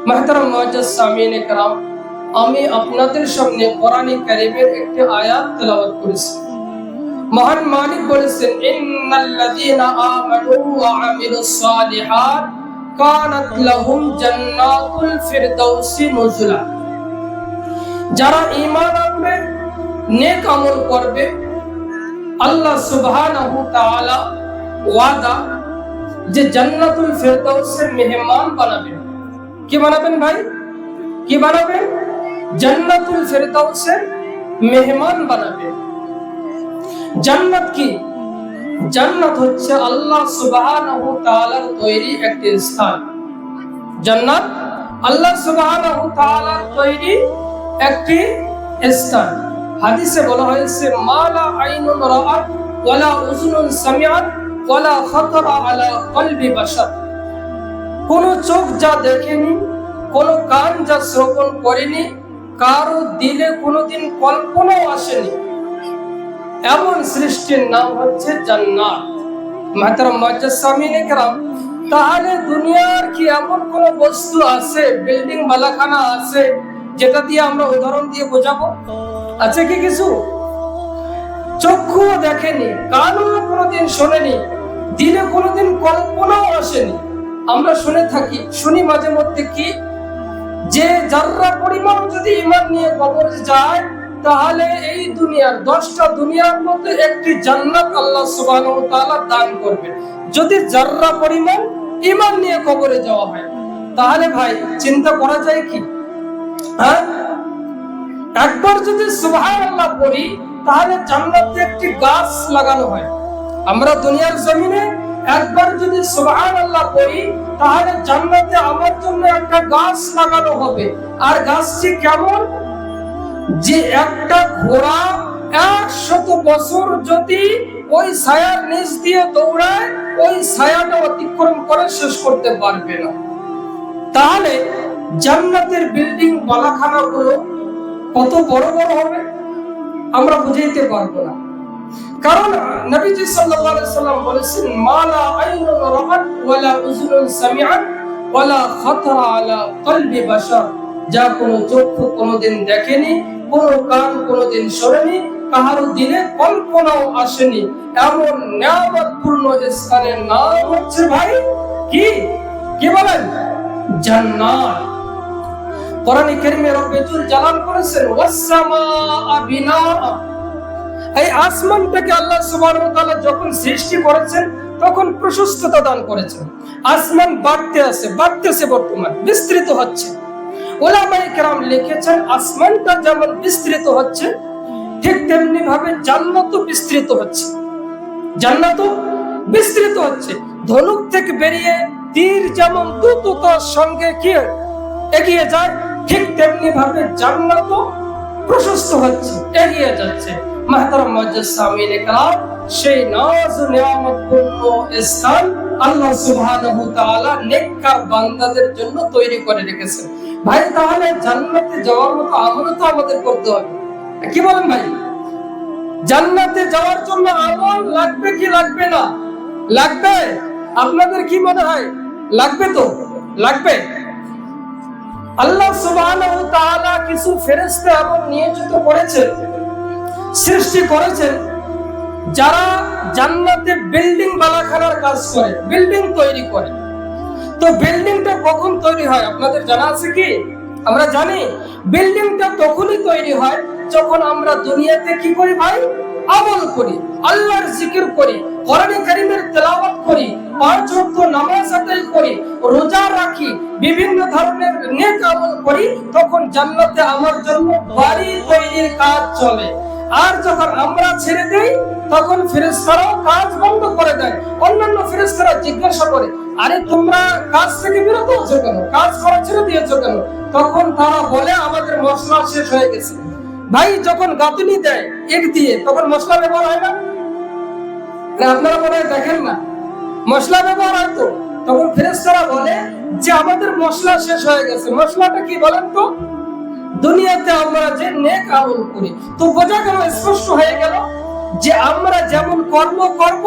মুহতারাম মুআজ্জাজ সামিঈনে কেরাম, আমি আপনাদের সামনে কোরআনে কারীমের একটি আয়াত তেলাওয়াত করেছি। মহান মালিক বলেছেন, ইন্নাল্লাযীনা আমানু ওয়া আমিলুস সালিহাত কানাত লাহুম জান্নাতুল ফিরদাউসি নুজুলা। যারা ঈমান আনবে, নেক আমল করবে, আল্লাহ সুবহানাহু ওয়া তাআলা ওয়াদা যে জান্নাতুল ফিরদাউসের মেহমান বানাবেন। কি বানাবেন ভাই? কি বানাবেন? জান্নাতুল ফিরদাউসের মেহমান বানাবেন। জান্নাত কি? জান্নাত হচ্ছে আল্লাহ সুবহানাহু ওয়া তাআলার তৈরি একটি স্থান। জান্নাত আল্লাহ সুবহানাহু ওয়া তাআলার তৈরি একটি স্থান। হাদিসে বলা হয়েছে, মালা আইনুন রাআত ওয়ালা উযুনুন সামিআত ওয়ালা খাতারা আলা কলবি বাশার। কোন চোখ যা দেখেনি, কোন কান যা শ্রবণ করেনি, কারো দিলে কোনোদিন কল্পনাও আসেনি, এমন সৃষ্টির নাম হচ্ছে জান্নাত। মুহতারাম মুআজ্জাজ সামিঈনে কেরাম, তাহলে দুনিয়ার কি এমন কোন বস্তু আছে, বিল্ডিং বালাখানা আছে, যেটা দিয়ে আমরা উদাহরণ দিয়ে বোঝাবো? আছে কি কিছু? চক্ষু দেখেনি, কানও কোনোদিন শোনেনি, দিলে কোনোদিন কল্পনাও আসেনি। আমরা শুনে থাকি, শুনি মাঝে মধ্যে কি, যে যাররা পরিমাণ যদি ঈমান নিয়ে কবরে যায়, তাহলে এই দুনিয়ার 10টা দুনিয়ার মধ্যে একটি জান্নাত আল্লাহ সুবহানাহু ওয়া তাআলা দান করবে, যদি যাররা পরিমাণ ঈমান নিয়ে কবরে যাওয়া হয়। তাহলে ভাই চিন্তা করা যায় কি? হ্যাঁ, একবার যদি সুবহানাল্লাহ পড়ি, তাহলে জান্নাতে একটি গাছ লাগানো হয়। আমরা দুনিয়ার জমিনে একবার যদি সুবহানাল্লাহ পড়ি, তাহলে জান্নাতে আমার জন্য একটা গাছ লাগানো হবে। আর গাছটি কেমন? যে একটা ঘোড়া 100 বছর যদি ওই ছায়ার নিচ দিয়ে দৌড়ায়, ওই ছায়াটা অতিক্রম করে শেষ করতে পারবে না। তাহলে জান্নাতের বিল্ডিং বালাখানাগুলো কত বড় বড় হবে আমরা বুঝাইতে পারবো না। কারণ নবীজি সাল্লাল্লাহু আলাইহি সাল্লাম বলেছেন, মালা আইনুন রাআত ওয়ালা উযুনুন সামিআত ওয়ালা খাতারা আলা কলবি বাশার। যা কোনো চক্ষু কোনোদিন দেখেনি, কোনো কান কোনোদিন শোনেনি, কাহারো দিলে কল্পনাও আসেনি, এমন নিয়ামতপূর্ণ স্থানের নাম হচ্ছে ভাই কি? কি বলেন? জান্নাত। কোরআনে কারীমে রব্বুল জালাল করেছেন, ওয়াস সামাআ বিনাআ। এই আসমানটাকে আল্লাহ সুবহানাহু ওয়া তাআলা যখন সৃষ্টি করেছেন, তখন প্রশস্ততা দান করেছেন। আসমান বাড়তেছে, বর্তমান বিস্তৃত হচ্ছে। উলামায়ে কেরাম লিখেছেন, আসমানটা যেমন বিস্তৃত হচ্ছে, ঠিক তেমনি ভাবে জান্নাতও বিস্তৃত হচ্ছে। জান্নাতও বিস্তৃত হচ্ছে। ধনুক থেকে বেরিয়ে তীর যেমন দ্রুততার সঙ্গে কি এগিয়ে যায়, ঠিক তেমনি ভাবে জান্নাতও প্রশস্ত হচ্ছে, এগিয়ে যাচ্ছে। মুহতারাম মুআজ্জাজ সামিঈনে কেরাম, সেই নাজ ও নিয়ামতপূর্ণ স্থান আল্লাহ সুবহানাহু ওয়া তাআলা নেককার বান্দাদের জন্য তৈরি করে রেখেছেন। ভাই তাহলে জান্নাতে যাওয়ার মতো আমল তো আমাদের করতে হবে। কি বলেন ভাই? জান্নাতে যাওয়ার জন্য আমল লাগবে কি লাগবে না? লাগবে। আপনাদের কি মনে হয়? লাগবে তো? লাগবে। আল্লাহ সুবহানাহু ওয়া তাআলা কিছু ফেরেশতা এমন নিয়োজিত করেছেন, সৃষ্টি করেছেন, যারা জান্নাতে বিল্ডিং বালাখানার কাজ করে, বিল্ডিং তৈরি করে। তো বিল্ডিংটা কখন তৈরি হয় আপনাদের জানা আছে কি? আমরা জানি বিল্ডিংটা তখনই তৈরি হয় যখন আমরা দুনিয়াতে কি করি ভাই? আমল করি, আল্লাহর জিকির করি, কোরআনে কারীমের তেলাওয়াত করি, 5 ওয়াক্ত নামাজ আদায় করি, রোজা রাখি, বিভিন্ন ধরনের নেক আমল করি, তখন জান্নাতে আমার জন্য বাড়ি তৈরির কাজ চলে। আর যখন আমরা ছেড়ে দেই, তখন ফেরেশতারাও কাজ বন্ধ করে দেয়। অন্যান্য ফেরেশতারা জিজ্ঞাসা করে, আরে তোমরা কাজ থেকে বিরত হচ্ছ কেন? কাজ করা ছেড়ে দিয়েছো কেন? তখন তারা বলে, আমাদের মশলা শেষ হয়ে গেছে। ভাই যখন গাঁথনি দেয় ইট দিয়ে, তখন মশলা ব্যবহার হয় না? আপনারা মনে হয় দেখেন না, মশলা ব্যবহার হয় তো। তখন ফেরেশতারা বলে যে আমাদের মশলা শেষ হয়ে গেছে। মশলাটা কি বলেন তো? দুনিয়াতে আমরা যে নেক আমল করি। তো বোঝা গেল, স্পষ্ট হয়ে গেল যে আমরা যেমন কর্ম করব,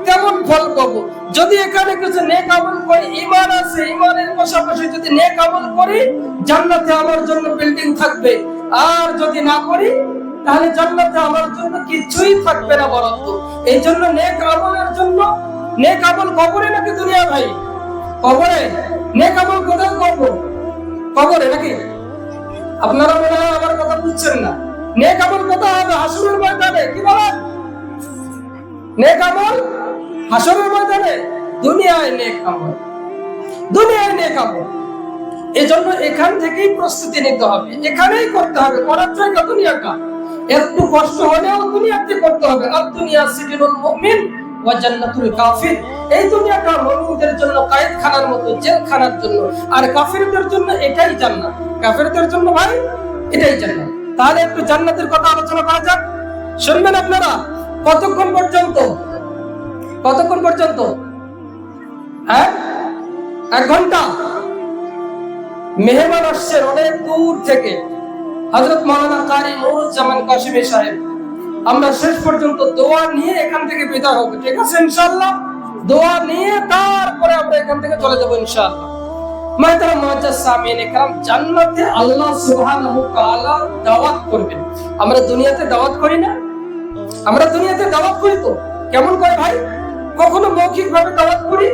কেমন ফল পাবো? যদি এখানে কিছু নেক আমল করি, ঈমান আছে, ঈমানের পাশাপাশি যদি নেক আমল করি, জান্নাতে আমার জন্য বিল্ডিং থাকবে। আর যদি না করি, তাহলে জান্নাতে আমার জন্য কিছুই থাকবে না বরঞ্চ। এই জন্য নেক আমলের জন্য, নেক আমল কবরে নাকি দুনিয়া ভাই? কবরে। নেক আমল কোথায় করবো? কবরে নাকি? আপনারা মনে হয় আমার কথা বুঝছেন না। নেক আমল কোথায় হবে? হাসরের ময়দানে। কি বলেন? নেক আমল হাসরের ময়দানে। দুনিয়ায় নেক আমল, দুনিয়ায় নেক আমল। এজন্য এখান থেকেই প্রস্তুতি নিতে হবে, এখানেই করতে হবে। করার জায়গা দুনিয়াটা, একটু কষ্ট হলেও দুনিয়াতে করতে হবে। আর দুনিয়া সিজনুল মুমিন ওয়া জান্নাতুল কাফির। এই দুনিয়াটা মুমিনদের জন্য কায়েদখানার মতো, জেলখানার জন্য, আর কাফিরদের জন্য এটাই জান্নাত। কাফিরদের জন্য ভাই এটাই জান্নাত। তাহলে একটু জান্নাতের কথা আলোচনা করা যাক, শুনবেন আপনারা? কতক্ষণ পর্যন্ত? কতক্ষণ পর্যন্ত? হ্যাঁ, 1 ঘন্টা। মেহমান আসছেন অনেক দূর থেকে, হযরত মাওলানা কারি নুরুজ্জামান কাশিমি সাহেব। আমরা শেষ পর্যন্ত দোয়া নিয়ে এখান থেকে বিদায় হব, ঠিক আছে ইনশাআল্লাহ? দোয়া নিয়ে তারপরে আমরা এখান থেকে চলে যাব ইনশাআল্লাহ। মাহতারাম মুআজ্জাজ সামিঈন کرام, জান্নাতে আল্লাহ সুবহানাহু ওয়া তাআলা দাওয়াত করবেন। আমরা দুনিয়াতে দাওয়াত করি না? আমরা দুনিয়াতে দাওয়াত করি তো কেমন করে ভাই? কখনো মৌখিক ভাবে দাওয়াত করি,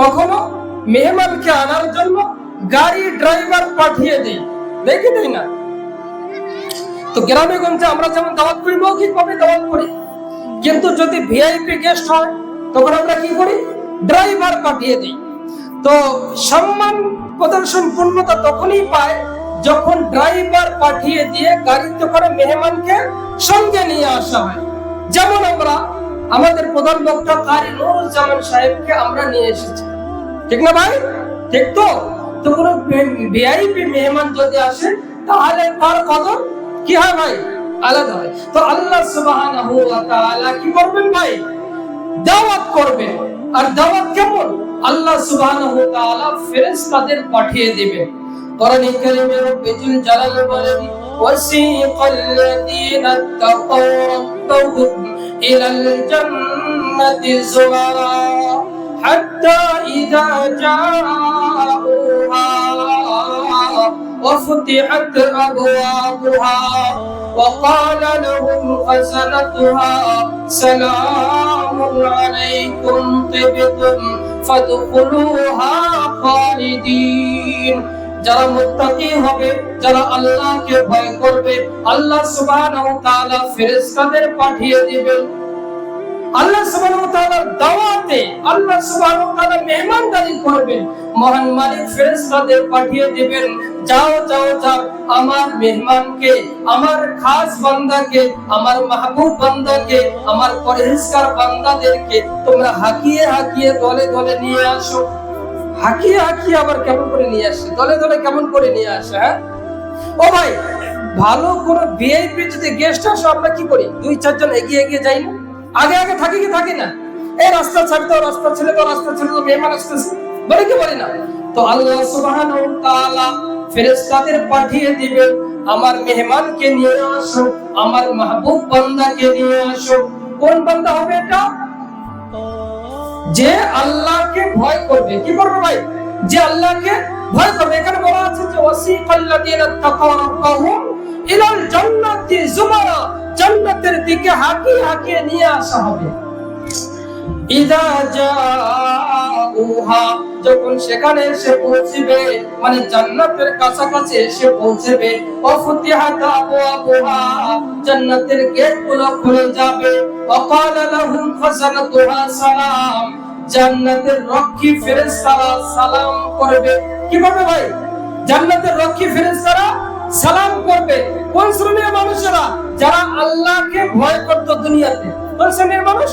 কখনো মেহমানকে আনার জন্য গাড়ি ড্রাইভার পাঠিয়ে দেই, দেখি দেই না? তো গ্রামে গঞ্জে আমরা যেমন দাওয়াত করি, মৌখিক ভাবে দাওয়াত করি। কিন্তু যদি ভিআইপি গেস্ট হয়, তখন আমরা কি করি? ড্রাইভার পাঠিয়ে দিই। তো সম্মান প্রদর্শন পূর্ণতা তখনই পায় যখন ড্রাইভার পাঠিয়ে দিয়ে গাড়িতে করে মেহমানকে সঙ্গে নিয়ে আসা হয়। যেমন আমরা আমাদের প্রধান বক্তা কারি নুরুজ্জামান সাহেবকে আমরা নিয়ে এসেছি, ঠিক না ভাই? ঠিক তো? তো কোনো ভিআইপি মেহমান যদি আসে, তাহলে তার কদর কি হয় ভাই? আলাদা হয়। তো আল্লাহ সুবহানাহু ওয়া তাআলা কি করবেন ভাই? দাওয়াত করবেন। আর দাওয়াত কেমন? আল্লাহ সুবহানাহু ওয়া তাআলা ফেরেশতাদের পাঠিয়ে দিবেন। কোরআনে কারীমে রব্বুল জালাল বলেন, ওয়াসিকাল্লাযীনা তাকাউ রাব্বাহুম ইলাল জান্নাতি যুমারা হাত্তা ইযা জাউহা وفتحت أبوابها وقال لهم خزنتها سلام عليكم طبتم فادخلوها خالدين। যারা মুত্তাকি হবে, যারা আল্লাহকে ভয় করবে, আল্লাহ সুবহানাহু ওয়া তাআলা ফেরেশতাদের পাঠিয়ে দিবেন। আল্লাহ সুবহানাহু ওয়া তাআলার দাওয়াতে আল্লাহ সুবহানাহু ওয়া তাআলা মেহমানদারি করবেন। মহান মালিক ফেরেশতাদের পাঠিয়ে দিবেন, যাও যাও যাও, আমার মেহমানকে, আমার খাস বান্দাকে, আমার মাহবুব বান্দাকে, আমার পরহেজগার বান্দাদেরকে তোমরা হাকিয়ে হাকিয়ে দলে দলে নিয়ে আসো। হাকিয়ে হাকিয়ে আবার কেমন করে নিয়ে আসে? দলে দলে কেমন করে নিয়ে আসে? হ্যাঁ ও ভাই, ভালো কোন ভিআইপি যদি গেস্ট আসে, আমরা কি করি? 2-4 জন এগিয়ে এগিয়ে যাই না? আগে আগে থাকি কি থাকি না? এই রাস্তা ছাড় দাও, রাস্তা ছেড়ে দাও, রাস্তা ছেড়ে দাও, মেহমান আসতেছে, বলে কি বলি না? তো আল্লাহ সুবহানাহু ওয়া তাআলা ফেরেশতাদের পাঠিয়ে দিবেন, আমার মেহমানকে নিয়ে আসো, আমার মাহবুব বান্দাকে নিয়ে আসো। কোন বান্দা হবে এটা? যে আল্লাহকে ভয় করবে। কি করবে ভাই? যে আল্লাহকে ভয় করবে। এখানে বলা আছে যে ওয়াসিকাল্লাযীনা তাকাউ রাব্বাহুম ইলাল জান্নাতি যুমারা, জান্নাতের দিকে হাঁকিয়ে হাঁকিয়ে নিয়ে আসা হবে। ইযা জাউহা, যখন সেখানে এসে পৌঁছবে, মানে জান্নাতের কাছাকাছি এসে পৌঁছবে, ওয়াফতিহাত আবওয়াবুহা, জান্নাতের গেটগুলো খুলে যাবে। ওয়াকালা লাহুম খাজানাতুহা সালাম, জান্নাতের রক্ষী ফেরেশতারা সালাম করবে। কি করবে ভাই? জান্নাতের রক্ষী ফেরেশতারা সালাম করবে। কোন শ্রেণীর মানুষেরা? যারা আল্লাহকে ভয় করত দুনিয়াতে। কোন শ্রেণীর মানুষ?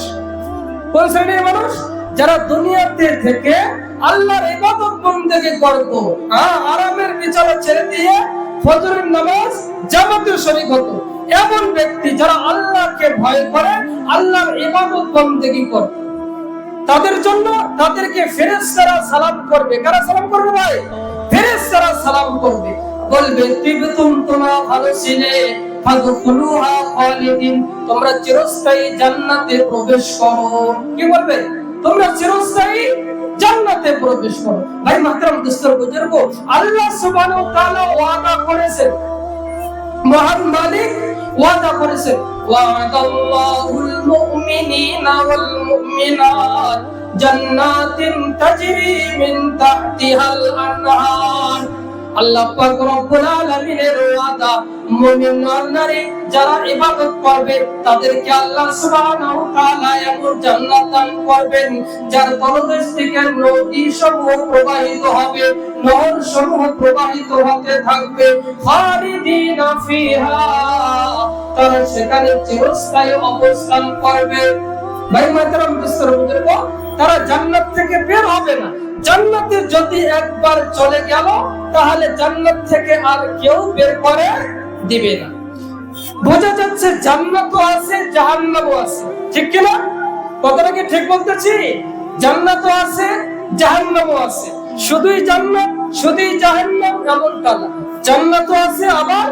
কোন শ্রেণীর মানুষ? যারা দুনিয়াতে থেকে আল্লাহর ইবাদত বন্দেগী করত, আরামের বিছানা ছেড়ে দিয়ে ফজরের নামাজ জামাতে শরীক হতো। এমন ব্যক্তি যারা আল্লাহকে ভয় করে, আল্লাহর ইবাদত বন্দেগী করে, তাদের জন্য তাদেরকে ফেরেশতারা সালাম করবে। কারা সালাম করবে ভাই? ফেরেশতারা সালাম করবে, বলবে তিবতুম, তোমরা ভালো ছিলে, ফাদখুলুহা খালিদিন, তোমরা চিরস্থায়ী জান্নাতে প্রবেশ করো। কি বলবে? তোমরা চিরস্থায়ী জান্নাতে প্রবেশ করো। ভাই মাহতারাম দোস্তর বুজুর্গ, আল্লাহ সুবহানাহু ওয়া তাআলা ওয়াদা করেছেন, মহান মালিক ওয়াদা করেছেন, ওয়াদাল্লাহুল মুমিনিনা ওয়াল মুমিনাত জান্নাতিন তাজরি মিন তাহতিহাল আনহার। আল্লাহ পাক রব্বুল আলামিনের ওয়াদা, মুমিন নারী যারা ইবাদত করবে তাদেরকে আল্লাহ সুবহানাহু ওয়া তাআলা এমন জান্নাত দান করবেন যার তলদেশ থেকে নদী সমূহ প্রবাহিত হবে, নহর সমূহ প্রবাহিত হতে থাকবে। খালিদিনা ফিহা, তারা সেখানে চিরস্থায়ী অবস্থান করবে। ভাই মাহতারাম দোস্তর বুজুর্গ, তারা জান্নাত থেকে বের হবে না। জান্নাতে যদি একবার চলে গেল তাহলে জান্নাত থেকে আর কেউ বের করে দিবে না। বোঝা যাচ্ছে জান্নাতও আছে, জাহান্নামও আছে, ঠিক কি না? কথাটা কি ঠিক বলতেছি? জান্নাতও আছে, জাহান্নামও আছে। শুধুই জান্নাত শুধুই জাহান্নাম এমনটা না, জান্নাতও আছে আবার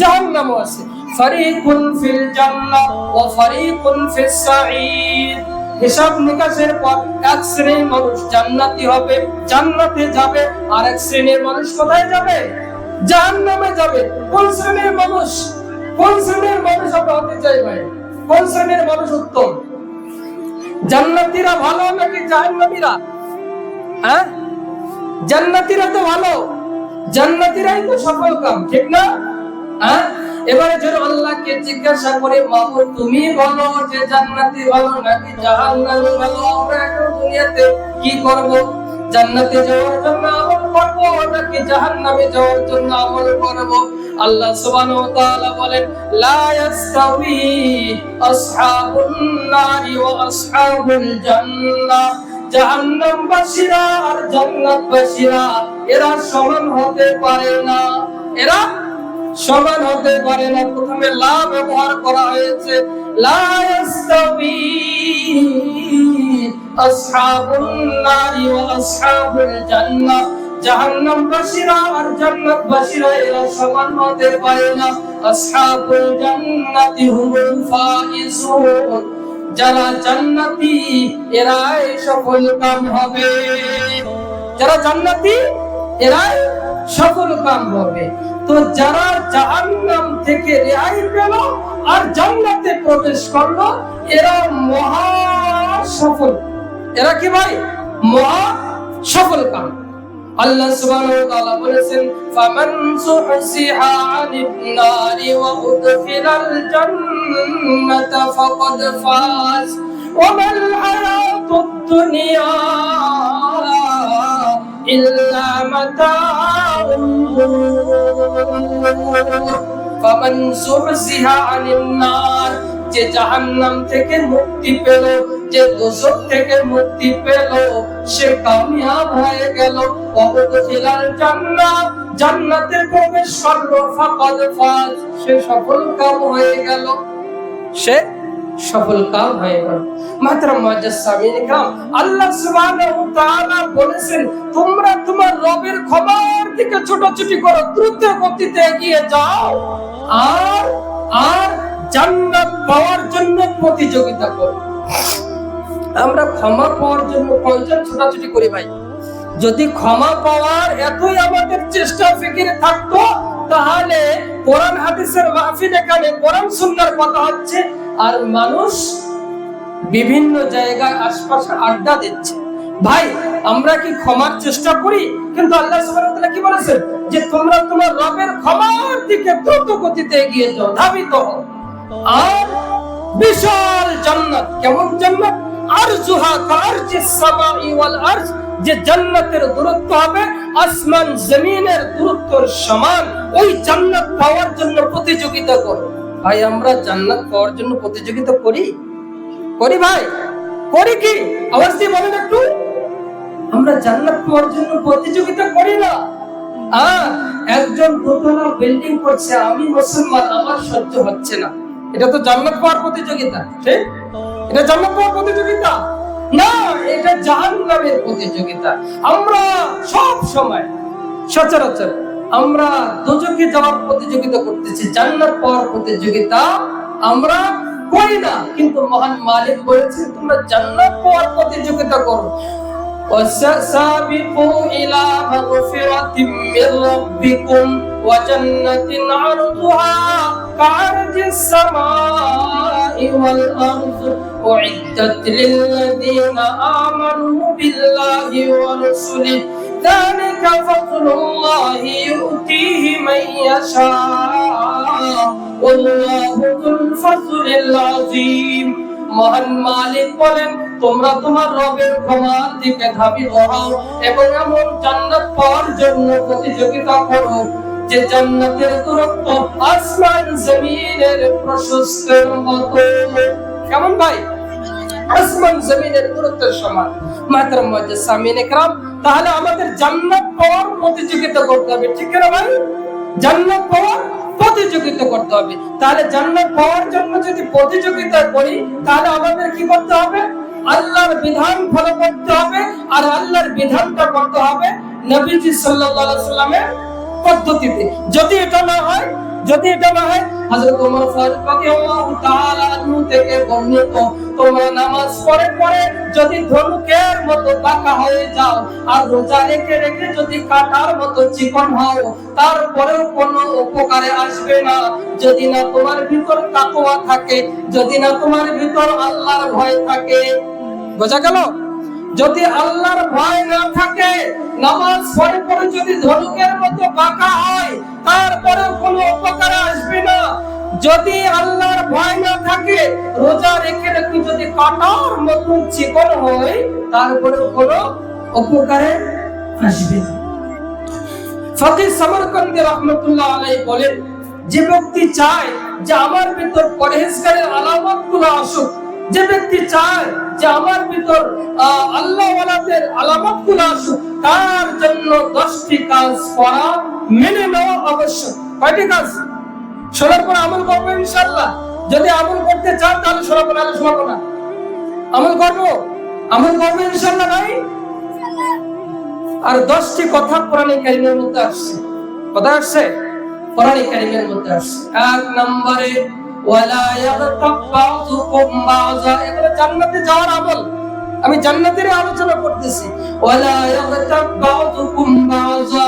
জাহান্নামও আছে। ফারিকুন ফিল জান্নাহ ওয়া ফারিকুন ফিস সাঈদ। হিসাব নিকাশের পর এক শ্রেণীর মানুষ জান্নাতি হবে, জান্নাতে যাবে, আর এক শ্রেণীর মানুষ কোথায় যাবে? জাহান্নামে যাবে। কোন শ্রেণীর মানুষ আমরা হতে চাই ভাই? কোন শ্রেণীর মানুষ উত্তম? জান্নাতীরা ভালো নাকি জাহান্নামীরা? হ্যাঁ, জান্নাতীরা তো ভালো, জান্নাতীরাই তো সফল কাম, ঠিক না? হ্যাঁ, এবারে যদি আল্লাহকে জিজ্ঞাসা করে, মাবুদ তুমি বলো যে জান্নাতি ভালো নাকি জাহান্নামী ভালো, আমরা এখন দুনিয়াতে কি করব? জান্নাতে যাওয়ার জন্য আমল করব নাকি জাহান্নামে যাওয়ার জন্য আমল করব? আল্লাহ সুবহানাহু ওয়া তাআলা বলেন, লা ইয়াস্তাবি আসহাবুন নারি ওয়া আসহাবুল জান্নাহ। জাহান্নামবাসীরা আর জান্নাতবাসীরা এরা সমান হতে পারে না, এরা সমান হতে পারে না। প্রথমে লা ব্যবহার করা হয়েছে, লা ইয়াস্তাবি আসহাবুন নারি ওয়া আসহাবুল জান্নাহ। জাহান্নামবাসীরা আর জান্নাতবাসীরা এরা সমান হতে পারে না। আসহাবুল জান্নাতি হুমুল ফাইজুন। যারা জান্নাতি এরাই সফল কাম হবে, যারা জান্নাতি এরাই সফল কাম হবে। তো যারা জাহান্নাম থেকে রেহাই পেল আর জান্নাতে প্রবেশ করলো এরা মহা সফল। এরা কি ভাই? মহা সফল কাম। আল্লাহ সুবহানাহু ওয়া তাআলা বলেছেন, ফামান যুহসিহা আনিন নারি ওয়া উদখিলাল জান্নাতা ফাকাদ ফাজ ওয়া মাল হায়াতুদ দুনিয়া ইল্লা মাতাউল গুরুর। ফামান যুহসিহা আনিন নার, যে জাহান্নাম থেকে মুক্তি পেল, যে দোজখ থেকে মুক্তি পেল, সে কামিয়াব হয়ে গেল। ওয়াদখিলাল জান্নাহ, জান্নাতে প্রবেশ করলো, ফাকাদ ফাজ, সে সফল কাম হয়ে গেল, সে সফল কাম হয়ে গেল। মাহতারাম মুআজ্জাজ সামিঈন کرام, আল্লাহ সুবহানাহু ওয়া তাআলা বলেছেন, তোমরা তোমার রবের ক্ষমার দিকে ছোটাছুটি করো, দ্রুত গতিতে এগিয়ে যাও, আর জান্নাত পাওয়ার জন্য প্রতিযোগিতা করো। আমরা ক্ষমা পাওয়ার জন্য কয়জন ছোটাছুটি করি ভাই? যদি ক্ষমা পাওয়ার এতই আমাদের চেষ্টা ফিকিরে থাকতো তাহলে কোরআন হাদিসের মাহফিল, এখানে কোরআন সুন্নাহর কথা হচ্ছে আর মানুষ বিভিন্ন জায়গায় আশপাশে আড্ডা দিচ্ছে। ভাই আমরা কি ক্ষমার চেষ্টা করি? কিন্তু আল্লাহ সুবহানাহু ওয়া তাআলা কি বলেছেন যে তোমরা তোমার রবের ক্ষমার দিকে দ্রুত গতিতে এগিয়ে যাও, ধাবিত হও। আর বিশাল জান্নাত, কেমন জান্নাত? আরজুহা কারজিস সামাই ওয়াল আরজ, যে জান্নাতের দূরত্ব হবে আসমান জমিনের দূরত্বের সমান। ওই জান্নাত পাওয়ার জন্য প্রতিযোগিতা করো। ভাই আমরা জান্নাত পাওয়ার জন্য প্রতিযোগিতা করি ভাই? করি কি? আওয়াজ দিয়ে বলেন একটু। আমরা জান্নাত পাওয়ার জন্য প্রতিযোগিতা করি না। একজন দোতলা বিল্ডিং করছে, আমি মুসলমান, আমার সহ্য হচ্ছে না, এটা তো জান্নাত পাওয়ার প্রতিযোগিতা? ঠিক? এটা জান্নাত পাওয়ার প্রতিযোগিতা না, এটা জাহান্নামের প্রতিযোগিতা। আমরা সব সময় সচরাচর আমরা দোজখে যাওয়ার প্রতিযোগিতা করতেছি, জান্নাত পাওয়ার প্রতিযোগিতা আমরা করি না, কিন্তু মহান মালিক বলেছেন তোমরা জান্নাত পাওয়ার প্রতিযোগিতা করো। وَسَابِقُوا إِلَى مَغْفِرَةٍ مِّن رَّبِّكُمْ وَجَنَّةٍ عَرْضُهَا كَعَرْضِ السَّمَاءِ وَالْأَرْضِ أُعِدَّتْ لِلَّذِينَ آمَنُوا بِاللَّهِ وَرُسُلِهِ ذَلِكَ فَضْلُ اللَّهِ يُؤْتِيهِ مَن يَشَاءُ وَاللَّهُ ذُو الْفَضْلِ الْعَظِيمِ। মহান মালিক বলেন তোমরা তোমার রবের ক্ষমার দিকে ধাবিত হও এবং এমন জান্নাত পাওয়ার জন্য প্রতিযোগিতা করো যে জান্নাতের দূরত্ব আসমান জমিনের প্রশস্তের মতো। কেমন ভাই? আসমান জমিনের দূরত্বের সমান। মাহতারাম মুআজ্জিজ সামিন ইকরাম, তাহলে আমাদের জান্নাত পাওয়ার প্রতিযোগিতা করতে হবে, ঠিক না ভাই? জান্নাত পাওয়ার প্রতিযোগিতা করতে হবে। তাহলে জান্নাত পাওয়ার জন্য যদি প্রতিযোগিতা করি তাহলে আমাদের কি করতে হবে? আল্লাহর বিধান ফলো করতে হবে, আর আল্লাহর বিধানটা করতে হবে নবীজি সাল্লাল্লাহু আলাইহি ওয়াসাল্লামের পদ্ধতিতে। যদি এটা না হয় হযরত ওমর ফারুক রাদিয়াল্লাহু তাআলা আনহু থেকে বর্ণিত, তোমরা নামাজ পড়ে পড়ে যদি ধনুকের মতো বাঁকা হয়ে যাও আর রোজা রেখে রেখে যদি কাঁটার মতো চিকন হও, তারপরেও কোনো উপকারে আসবে না যদি না তোমার ভিতর তাকওয়া থাকে, যদি না তোমার ভিতর আল্লাহর ভয় থাকে। বোঝা গেল? যদি আল্লাহর ভয় না থাকে, নামাজ পড়ে পড়ে যদি ধনুকের মতো বাঁকা হয়, তারপরেও কোনো উপকারে আসবে না। যদি আল্লাহর ভয় না থাকে, রোজা রেখে রেখে যদি কাঁটার মতো চিকন হয়, তারপরেও কোনো উপকারে আসবে না। ফকিহ সামরকান্দি রাহমাতুল্লাহ আলাইহি বলেন, যে ব্যক্তি চায় যে আমার ভিতর পরহেজগারের আলামতগুলো আসুক, যে ব্যক্তি চায় যে আমার ভিতর আল্লাহ ওয়ালাদের আলামতগুলো আসুক, তার জন্য 10টি কাজ করা মেনে নেওয়া আবশ্যক। কয়টি কাজ? শোনার পর আমল করবো ইনশাআল্লাহ। যদি আমল করতে চান তাহলে শোনাবো, নাহলে শোনাবো না। আমল করবো ইনশাআল্লাহ ভাই। আর 10টি কথা কোরআনে কারীমের মধ্যে আসছে। কোথায় আসছে? কোরআনে কারীমের মধ্যে আসছে। 1 নম্বরে ওয়ালা ইয়াগতাব বাযুকুম বাযা, এগুলো জান্নাতে যাওয়ার আমল। আমি জান্নাতের আলোচনা করতেছি। ওয়ালা ইয়াগতাব বাযুকুম বাযা,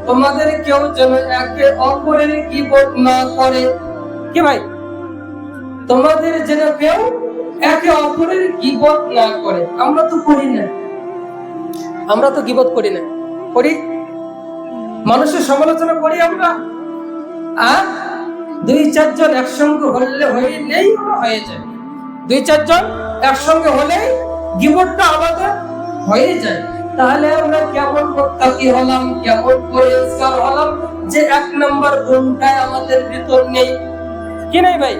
তোমাদের কেউ যেন একে অপরের গীবত না করে। কি ভাই? তোমাদের যেন কেউ একে অপরের গীবত না করে। আমরা তো করি না, আমরা তো গীবত করি না। করি? মানুষের সমালোচনা করি আমরা। আর 2-4 জন একসঙ্গে হইলেই হয়ে যায়। 2-4 জন একসঙ্গে হলে গীবতটা আমাদের হয়ে যায়। তাহলে আমরা কেমন মুত্তাকি হলাম, কেমন পরহেজগার হলাম যে 1 নম্বর গুণটাই আমাদের ভিতর নেই। কি নাই ভাই?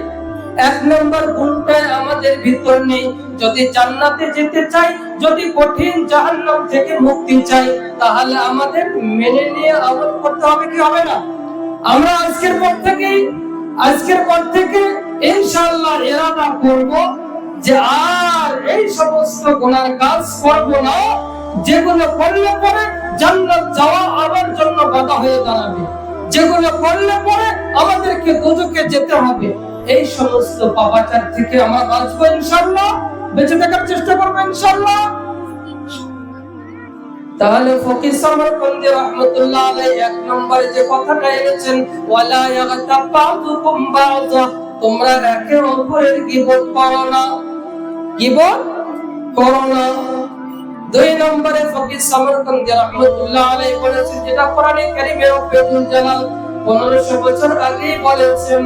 1 নম্বর গুণটাই আমাদের ভিতর নেই। যদি জান্নাতে যেতে চাই, যদি কঠিন জাহান্নাম থেকে মুক্তি চাই, তাহলে আমাদের মেনে নিয়ে আমল করতে হবে, কি হবে না? আমরা আজকের পর থেকে ইনশাআল্লাহ ইরাদা করব যে আর এই সমস্ত গুনাহ কাজ করব না, যেগুলো করলে পরে জান্নাত যাওয়া আমার জন্য বাধা হয়ে দাঁড়াবে, যেগুলো করলে পরে আমাদেরকে দোজখে যেতে হবে। এই সমস্ত পাপাচার থেকে আমরা বাঁচবো ইনশাআল্লাহ, বেঁচে থাকার চেষ্টা করব ইনশাআল্লাহ। তাহলে ফকিহ সামরকান্দি রাহমাতুল্লাহ আলাইহি 1 নম্বরে যে কথাটা এনেছেন, ওয়ালা ইয়াগতাব বাযুকুম বাযা, তোমরা একে অপরের গীবত করো না, গীবত করো না। 2 নম্বরে ফকিহ সামরকান্দি রাহমাতুল্লাহ আলাইহি বলেছেন, যেটা কোরআনে কারীমের উফেদুল জালাল 1500 বছর আগে বলেছেন,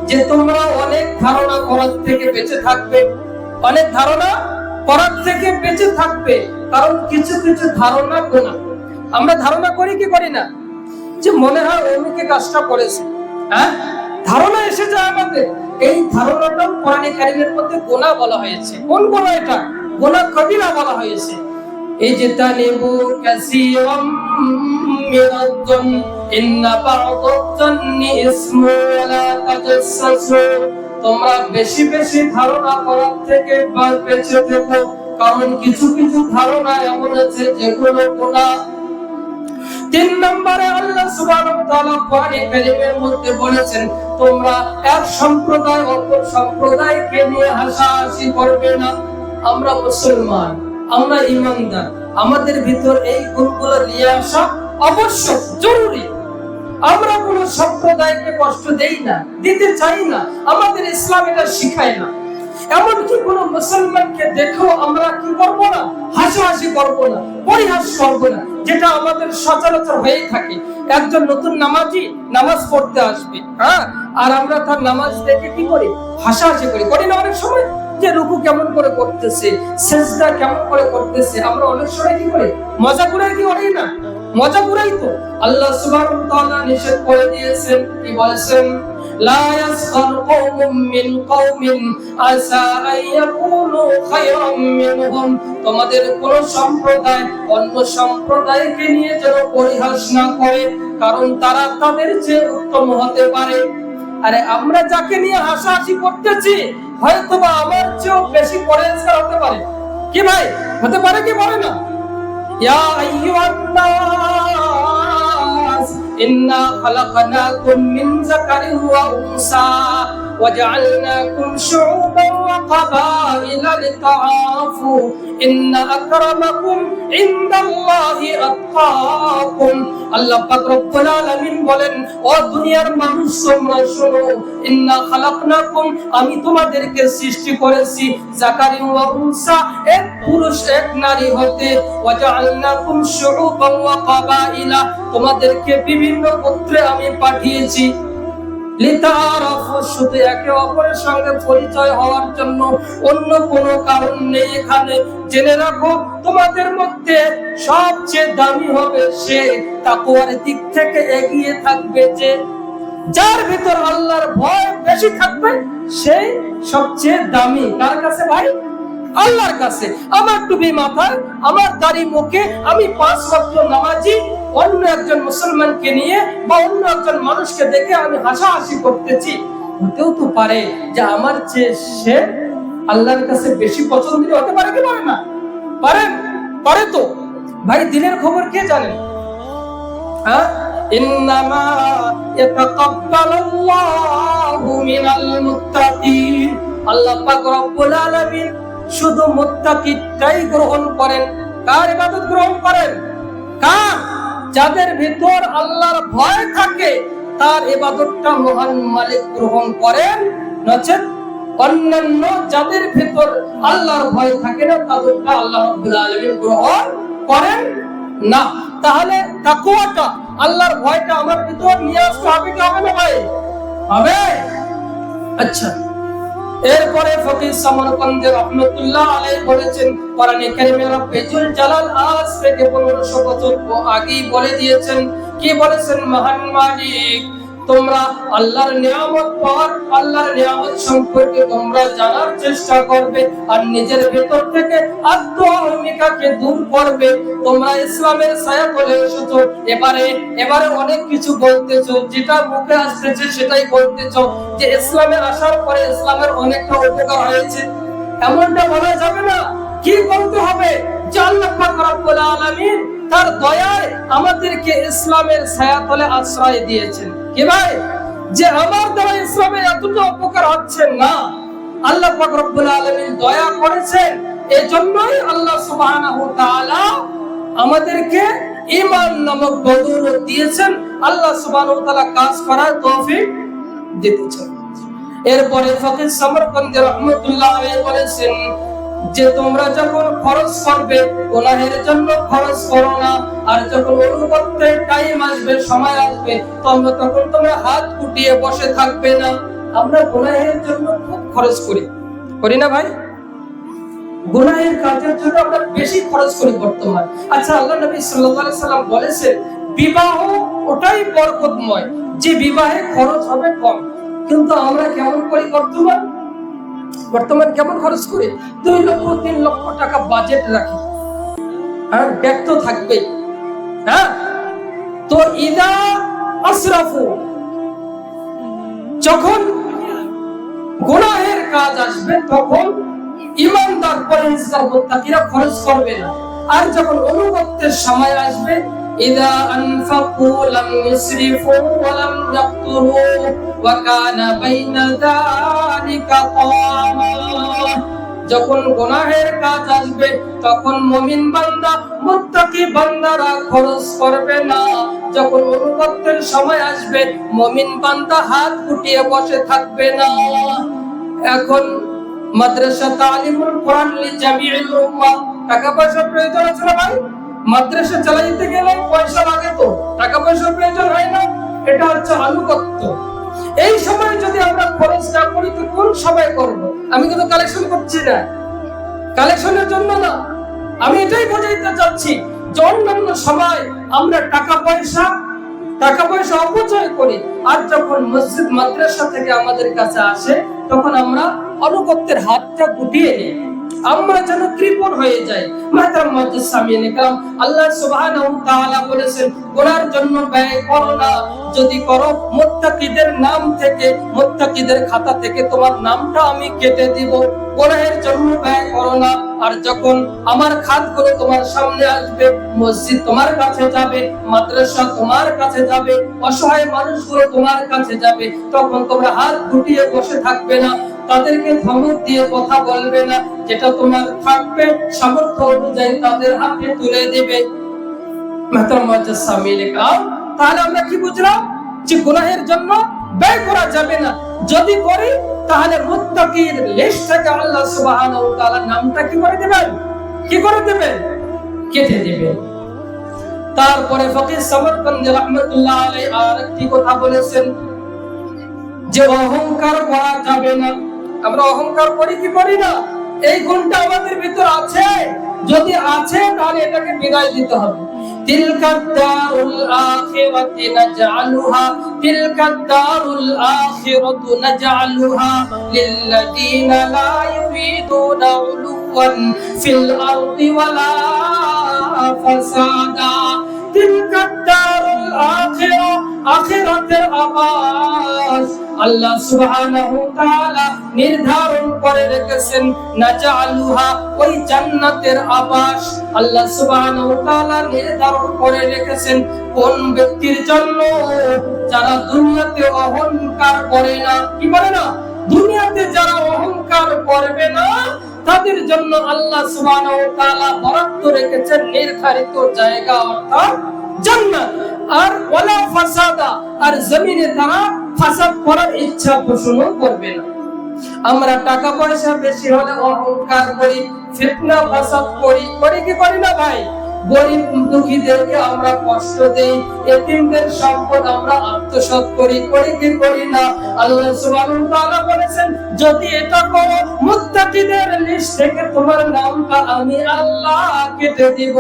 যে তোমরা অনেক ধারণা করার থেকে বেঁচে থাকবে, অনেক ধারণা করার থেকে বেঁচে থাকবে। কারণ কিছু কিছু ধারণা গুনাহ। আমরা ধারণা করি কি করি না, যে মনে হয় অমুকে কাজটা করেছে, হ্যাঁ, ধারণা এসে যায় আমাদের। এই ধারণাটাও কোরআনে কারীমের মধ্যে গুনাহ বলা হয়েছে। কোন গুনাহ? এটা গুনাহ কবিরা বলা হয়েছে। ইজতানিবু কাসীরাম মিনাদ-দুন ইন্না বা'দাদ-দুন্নি ইসমু ওয়া লা তাজাসসাসু, তোমরা বেশি বেশি ধারণা করার থেকে বেঁচে থেকো, কারণ কিছু কিছু ধারণা এমন আছে যেগুলো গুনাহ। 3 নম্বরে আল্লাহ সুবহানাহু ওয়া তাআলা কোরআনে কারীমের মধ্যে বলেছেন, তোমরা এক সম্প্রদায় অপর সম্প্রদায়কে নিয়ে হাসাহাসি করবে না। আমরা মুসলমান, আমরা ঈমানদার, আমাদের ভিতর এই গুণগুলো নিয়ে আসা অবশ্যই জরুরি। আমরা কোন সম্প্রদায়কে কষ্ট দেই না, দিতে চাই না, আমাদের ইসলাম এটা শিখায় না। এমনকি কোন মুসলমানকে দেখেও আমরা কি করব না, হাসাহাসি করব না, পরিহাস করব না, যেটা আমাদের সচরাচর হয়ে থাকে। একজন নতুন নামাজি নামাজ পড়তে আসবে, আর আমরা তার নামাজ দেখে কি করি, হাসাহাসি করি না অনেক সময়? যে রুকু কেমন করে করতেছে, সিজদা কেমন করে করতেছে, আমরা অনেক সময় কি করি, মজা করে কি করি না, মজা করেই তো। আল্লাহ সুবহানাহু ওয়া তাআলা নিষেধ করে দিয়েছেন, কি বলেছেন, লা ইয়াসখার কওমুম মিন কওমিন আসা আইয়াকুনু খায়রাম মিনহুম। তোমাদের কোন সম্প্রদায় অন্য সম্প্রদায়কে নিয়ে যেন পরিহাস না করে, কারণ তারা তাদের চেয়ে উত্তম হতে পারে। আরে আমরা যাকে নিয়ে হাসাহাসি করতেছি হয়তোবা আমার চেয়েও বেশি পরেজগার হতে পারে। কি ভাই, হতে পারে কি পারে না? ইয়া আইয়ুহান নাস ইন্না খালাকনাকুম মিন যাকারিন ওয়া উনসা ওয়াজআলনাকুম শুউবান ওয়া ক্বাবাইলা লিতাআরাফু ইন্না আকরামাকুম ইনদাল্লাহি আতকাকুম। আল্লাহ পাক রব্বুল আলামিন বলেন, ও দুনিয়ার মানুষ তোমরা শোনো, ইন্না খালাকনাকুম, আমি তোমাদেরকে সৃষ্টি করেছি যাকারিন ওয়া উনসা, এক পুরুষ এক নারী হতে, ওয়াজআলনাকুম শুউবান ওয়া ক্বাবাইলা, তোমাদেরকে বিভিন্ন গোত্রে আমি পাঠিয়েছি, লিতাআরাফু, শুধু একে অপরের সঙ্গে পরিচয় হওয়ার জন্য, অন্য কোনো কারণ নেই এখানে। জেনে রাখো, তোমাদের মধ্যে সবচেয়ে দামি হবে সে, তাকওয়ার দিক থেকে এগিয়ে থাকবে যে, যার ভিতর আল্লাহর ভয় বেশি থাকবে সেই সবচেয়ে দামি। কার কাছে ভাই? আল্লাহর কাছে। আমার টুপি মাথায়, আমার দাড়ি মুখে, আমি 5 ওয়াক্ত নামাজি, অন্য একজন মুসলমানকে নিয়ে বা অন্য একজন মানুষকে দেখে আমি হাসাহাসি করতেছি, হতেও তো পারে যে আমার চেয়ে সে আল্লাহর কাছে বেশি পছন্দের হতে পারে কি পারে না? পারে তো ভাই। দিনের খবর কে জানে? ইন্নামা ইয়াতাকাব্বালুল্লাহু মিনাল মুত্তাকিন। আল্লাহ পাক রব্বুল আলামিন শুধু মুত্তাকিটাই গ্রহণ করেন। কার ইবাদত গ্রহণ করেন? কার? যাদের ভিতর আল্লাহর ভয় থাকে তার ইবাদতটা মহান মালিক গ্রহণ করেন, নচেত অন্যান্য যাদের ভিতর আল্লাহর ভয় থাকে না তাদেরটা আল্লাহ রাব্বুল আলামিন গ্রহণ করেন না। তাহলে তাকওয়াটা, আল্লাহর ভয়টা আমার ভিতর নিয়ে আসতে হবে কি হবে না ভাই? হবে। আচ্ছা, এরপরে ফকিহ সামরকান্দি রাহমাতুল্লাহ আলাইহি বলেছেন, কোরআনে কারীমে রব্বুল জালাল আজ থেকে 1500 বছর আগেই বলে দিয়েছেন। কি বলেছেন? মহান মালিক, তোমরা আল্লাহর নিয়ামত পাওয়ার, আল্লাহর নিয়ামত সম্পর্কে তোমরা জানার চেষ্টা করবে আর নিজের ভেতর থেকে আত্মঅহমিকাকে দূর করবে। তোমরা ইসলামের ছায়াতলে এসেছো, এবারে অনেক কিছু বলতেছো, যেটা মুখে আসতেছে সেটাই বলতেছো যে ইসলামে আসার পরে ইসলামের অনেকটা উপকার হয়েছে। এমনটা বলা যাবে না। কি বলতে হবে? যে আল্লাহ পাক রব্বুল আলামিন তার দয়ায় আমাদেরকে ইসলামের ছায়াতলে আশ্রয় দিয়েছেন। কি ভাই? যে আমার দ্বারা ইসলামের এতটা উপকার হচ্ছে না, আল্লাহ পাক রব্বুল আলামিন দয়া করেছেন, এজন্যই আল্লাহ সুবহানাহু ওয়া তাআলা আমাদেরকে ঈমান নামক দৌলত দিয়েছেন। আল্লাহ সুবহানাহু ওয়া তাআলা কাজ করার তৌফিক দিতেছেন। এরপরে ফকিহ সামরকান্দি রাহমাতুল্লাহ আলাইহি বলেছেন যে তোমরা যখন খরচ করবে গুনাহের জন্য খরচ করো না, আর যখন অনুগত্যের টাইম আসবে, সময় আসবে, তখন তোমরা হাত গুটিয়ে বসে থাকবে না। আমরা গুনাহের জন্য খুব খরচ করি না ভাই? গুনাহের কাজের জন্য আমরা বেশি খরচ করি বর্তমান। আচ্ছা, আল্লাহ নবী সাল্লাল্লাহু আলাইহি সাল্লাম বলেছেন বিবাহ ওটাই বরকতময় যে বিবাহে খরচ হবে কম। কিন্তু আমরা কেমন করি বর্তমান কেমন খরচ করি? 2 লক্ষ 3 লক্ষ টাকা বাজেট রাখি, আর ব্যাগ তো থাকবেই। তো ইদা আসরাফু, যখন গুনাহের কাজ আসবে তখন ঈমানদার পরহেজগার মুত্তাকিরা খরচ করবে না, আর যখন অনুগত্যের সময় আসবে ইযা আনফাকু লাম ইসরিফু ওয়া লাম ইয়াকতুরু ওয়া কানা বাইনা যালিকা কাওয়ামা। যখন গুনাহের কাজ আসবে তখন মুমিন বান্দা মুত্তাকি বান্দারা খরচ করবে না। যখন অনুগত্যের সময় আসবে মুমিন বান্দা হাত গুটিয়ে বসে থাকবে না। এখন মাদ্রাসা তালিমুল কোরআন লি জামিউল উম্মাহ, টাকা পয়সা প্রয়োজন আছে না ভাই? মাদ্রাসা চালাইতে গেলে পয়সা লাগে, তো টাকা পয়সা প্রয়োজন হয় না? এটা হচ্ছে আনুগত্য। এই সময় যদি আমরা খরচ না করি তো কোন সময় করব? আমি কিন্তু কালেকশন করছি না, কালেকশনের জন্য না, আমি এটাই বোঝাইতে চাচ্ছি যে অন্যান্য সময় আমরা টাকা পয়সা অপচয় করি, আর যখন মসজিদ মাদ্রাসা থেকে আমাদের কাছে আসে তখন আমরা অনুগত্যের হাতটা গুটিয়ে নিই, আমরা যেন কৃপণ হয়ে যাই। মাহতারাম মুআজ্জিজ সামিঈন ইকরাম, আল্লাহ সুবহানাহু ওয়া তাআলা বলেছেন গুনার জন্য ব্যয় করো না, যদি করো মুত্তাকিদের নাম থেকে, মুত্তাকিদের খাতা থেকে তোমার নামটা আমি কেটে দিব। গুনাহের জন্য ব্যয় করো না। আর যখন আমার খাতগুলো তোমার সামনে আসবে, মসজিদ তোমার কাছে যাবে, মাদ্রাসা তোমার কাছে যাবে, অসহায় মানুষগুলো তোমার কাছে যাবে, তখন তোমরা হাত গুটিয়ে বসে থাকবে না, তাদেরকে ধমক দিয়ে কথা বলবে না, যেটা তোমার থাকবে সামর্থ্য অনুযায়ী তাদের হাতে তুলে দেবে। মাহতারাম মুআজ্জিজ সামিঈন ইকরাম, তাহলে আমরা কি বুঝলাম? যে গুনাহের জন্য ব্যয় করা যাবে না। যদি করি তাহলে মুত্তাকির লিস্ট থেকে আল্লাহ সুবহানাহু ওয়া তাআলা নামটা কি করে দেবেন? কি করে দেবেন? কেটে দিবেন। তারপরে ফকিহ সামরকান্দি রাহমাতুল্লাহ আলাইহি আরেকটি কথা বলেছেন যে অহংকার করা যাবে না। আমরা অহংকার করি কি করি না? এই গুণটা আমাদের ভিতর আছে, যদি আছে তাহলে এটাকে বিদায় দিতে হবে। তিলকাদ দারুল আখিরাতি নাজআলুহা, তিলকাদ দারুল আখিরাতু নাজআলুহা লিল্লাযিনা লা ইউরিদুনা উলুওয়ান ফিল আরদি ওয়ালা ফাসাদা। তিলকাদ দারুল আখিরা, আখিরাতের আবাস আল্লাহ সুবহানাহু ওয়া তাআলা নির্ধারণ করে রেখেছেন। নাজআলুহা, ওই জান্নাতের আবাস আল্লাহ সুবহানাহু ওয়া তাআলা নির্ধারণ করে রেখেছেন কোন ব্যক্তির জন্য? যারা দুনিয়াতে অহংকার করে না। কি করে না? দুনিয়াতে যারা অহংকার করবে না তাদের জন্য আল্লাহ সুবহানাহু ওয়া তাআলা বরাদ্দ রেখেছেন নির্ধারিত জায়গা, অর্থাৎ জান্নাত। আর ওয়ালা ফাসাদা, আর জমিনে তারা ফাসাদ করার ইচ্ছা পোষণ করবে না। আমরা টাকা পয়সা বেশি হলে অহংকার করি, ফিতনা ফাসাদ করি, করি কি করি না ভাই? গরিব দুঃখীদেরকে আমরা কষ্ট দেই, এতিমদের সম্পদ আমরা আত্মসাৎ করি, করি কি করি না? আল্লাহ সুবহানাহু ওয়া তাআলা বলেছেন যদি এটা করো মুত্তাকিদের লিস্ট থেকে তোমার নামটা আমি আল্লাহ কেটে দিব,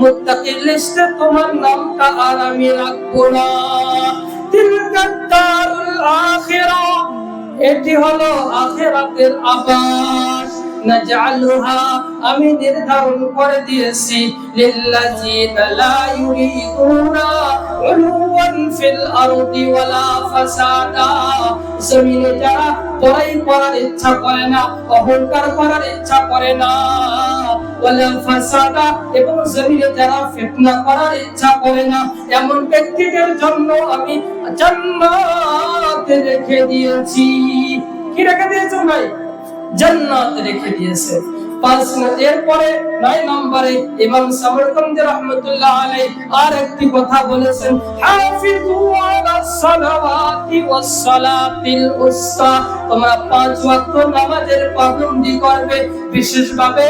মুত্তাকির লিস্টে তোমার নামটা আর আমি রাখবো না। তিলকাদ দারুল আখিরা, এটি হলো আখিরাতের আবাস। নাজআলুহা, আমি নির্ধারণ করে দিয়েছি লিল্লাযিনা লা ইউরিদুনা উলুওয়ান ফিল আরদি ওয়ালা ফাসাদা, জমিনে যারা বড়াই করার ইচ্ছা করে না, অহংকার করার ইচ্ছা করে না, ওয়ালা ফাসাদা, এবং জমিনে যারা ফিতনা করার ইচ্ছা করে না, এমন ব্যক্তিদের জন্য আমি জান্নাত রেখে দিয়েছি। কি রেখে দিয়েছেন ভাই? জান্নাত রেখে দিয়েছে। 5 এরপরে 9 নম্বরে ইমাম সামরকান্দি রাহমাতুল্লাহ আলাইহি আর একটি কথা বলেছেন, হাফিজু আলাস সালাওয়াতি ওয়াস সালাতিল উসতা, তোমরা 5 ওয়াক্ত নামাজের পাবন্দি করবে, বিশেষভাবে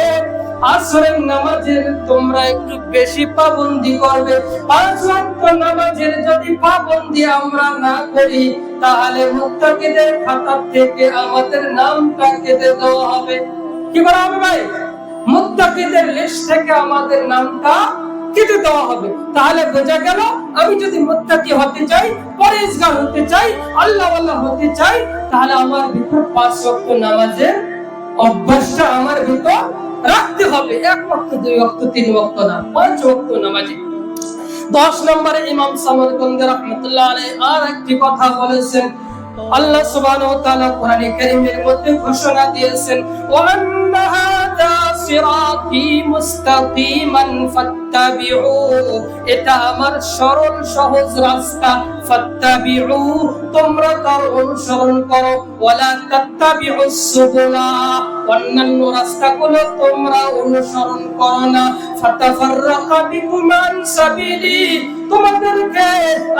আসরের নামাজের তোমরা একটু বেশি পাবন্দি করবে। 5 ওয়াক্ত নামাজের যদি পাবন্দি আমরা না করি তাহলে মুত্তাকিদের খাতা থেকে আমাদের নামটা কেটে দেওয়া হবে। কি করা হবে ভাই? মুত্তাকিদের লিস্ট থেকে আমাদের নামটা কেটে দেওয়া হবে। তাহলে বোঝা গেল আমি যদি মুত্তাকি হতে চাই, পরহেজগার হতে চাই, আল্লাহওয়ালা হতে চাই, তাহলে আমার ভিতর 5 ওয়াক্ত নামাজের অভ্যাসটা আমার ভিতর রাখতে হবে। 1 ওয়াক্ত, 2 ওয়াক্ত, 3 ওয়াক্ত না, 5 ওয়াক্ত নামাজ। 10 নম্বরে ইমাম সামরকান্দি রাহমাতুল্লাহ আলাইহি আর একটি কথা বলেছেন। আল্লাহ সুবহানাহু ওয়া তাআলা কোরআনে কারীমের মধ্যে ঘোষণা দিয়েছেন, ওয়া আন্না হাযা সিরাতী মুস্তাকিমান ফাত্তাবিউ, এটা আমার সরল সহজ রাস্তা, ফাত্তাবিউ, তোমরা তার অনুসরণ করো, ওয়ালা তাত্তাবিউস সুবুলা, অন্যান্য রাস্তাগুলো তোমরা অনুসরণ করো না, ফাতাফাররাকা বিকুম আন সাবিলি, তোমাদেরকে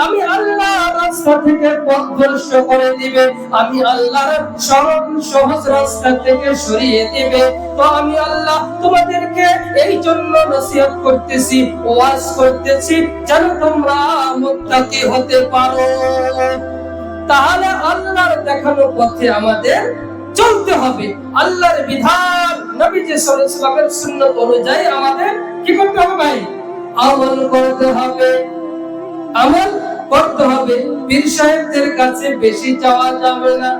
আমি আল্লাহর রাস্তা থেকে পথভ্রষ্ট করে দিবে, আমি আল্লাহর সরল সহজ রাস্তা থেকে সরিয়ে দিবে। তো আমি আল্লাহ তোমাদেরকে এই জন্য নসিহত করতেছি, ওয়াজ করতেছি, যেন তোমরা মুত্তাকি হতে পারো। তাহলে আল্লাহর দেখানো পথে আমাদের চলতে হবে, আল্লাহর বিধান নবীজি সাল্লাল্লাহু আলাইহি ওয়াসাল্লামের সুন্নাত অনুযায়ী আমাদের কি করতে হবে ভাই? আমল করতে হবে, আমল করতে হবে। পীর সাহেবদের কাছে বেশি যাওয়া যাবে না,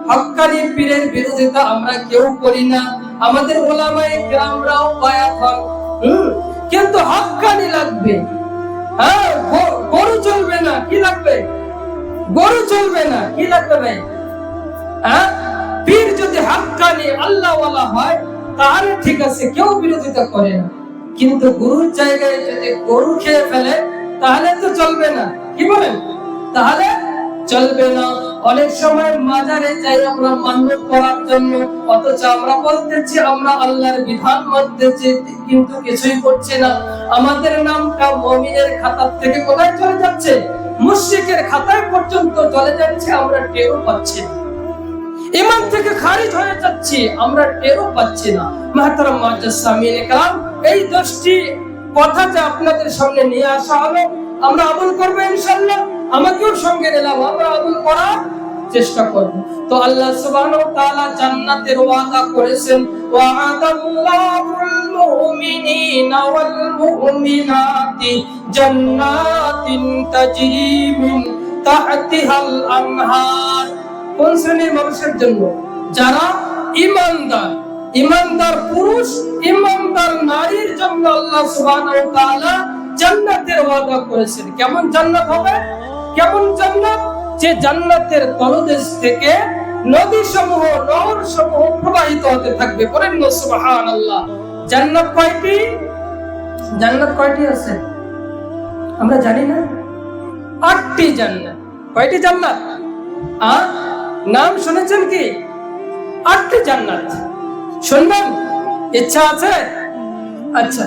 হক্কানি পীরের বিরোধিতা আমরা কেউ করি না, আমাদের ওলামায়ে কেরামরাও বায়াত হন, কিন্তু হক্কানি লাগবে। হ্যাঁ, গরু চলবে না, কি লাগবে? গরু চলবে না, কি লাগবে ভাই? হ্যাঁ, পীর যদি হক্কানি আল্লাহওয়ালা হয় তাহলে ঠিক আছে, কেউ বিরোধিতা করে না, কিন্তু গুরুর জায়গায় যদি গরু খেয়ে ফেলে তাহলে তো চলবে না, কি বলেন? তাহলে চলবে না। অনেক সময় মাজারে যাই আমরা মান্যত করার জন্য, অথচ আমরা বলতেছি আমরা আল্লাহর বিধান মানতেছি, কিন্তু কিছুই করছি না। আমাদের নামটা মুমিনের খাতা থেকে কোথায় চলে যাচ্ছে? মুশরিকের খাতায় পর্যন্ত চলে যাচ্ছে, আমরা টেরও পাচ্ছি না। ঈমান থেকে খারিজ হয়ে যাচ্ছে, আমরা টেরও পাচ্ছি না। মুহতারাম মুআজ্জাজ সামিঈনে কেরাম, এই 10টি কথা যে আপনাদের সামনে নিয়ে আসা হলো, আমরা আমল করব ইনশাআল্লাহ। আমাকেও সঙ্গে নিলাম, আমরা আমল করার চেষ্টা করব। তো আল্লাহ সুবহানাহু ওয়া তাআলা জান্নাতের ওয়াদা করেছেন, ওয়া'আদাল্লাহুল মুমিনিনা ওয়াল মুমিনাতি জান্নাতিন তাজরি মিন তাহতিহাল আনহার। কোন শ্রেণীর মানুষের জন্য? যারা ঈমানদার, ঈমানদার পুরুষ, ঈমানদার নারীর জন্য আল্লাহ সুবহানাহু ওয়া তাআলা জান্নাতের ওয়াদা করেছেন। কেমন জান্নাত হবে? কেমন জান্নাত? যে জান্নাতের তলদেশ থেকে নদী সমূহ, নহর সমূহ প্রবাহিত হতে থাকবে। বলেন না সুবহানাল্লাহ। জান্নাত কয়টি? জান্নাত কয়টি আছে আমরা জানি না? 8টি জান্নাত। কয়টি জান্নাত? নাম শুনেছেন কি? 8টি জান্নাত। শুনবেন? ইচ্ছা আছে? আচ্ছা,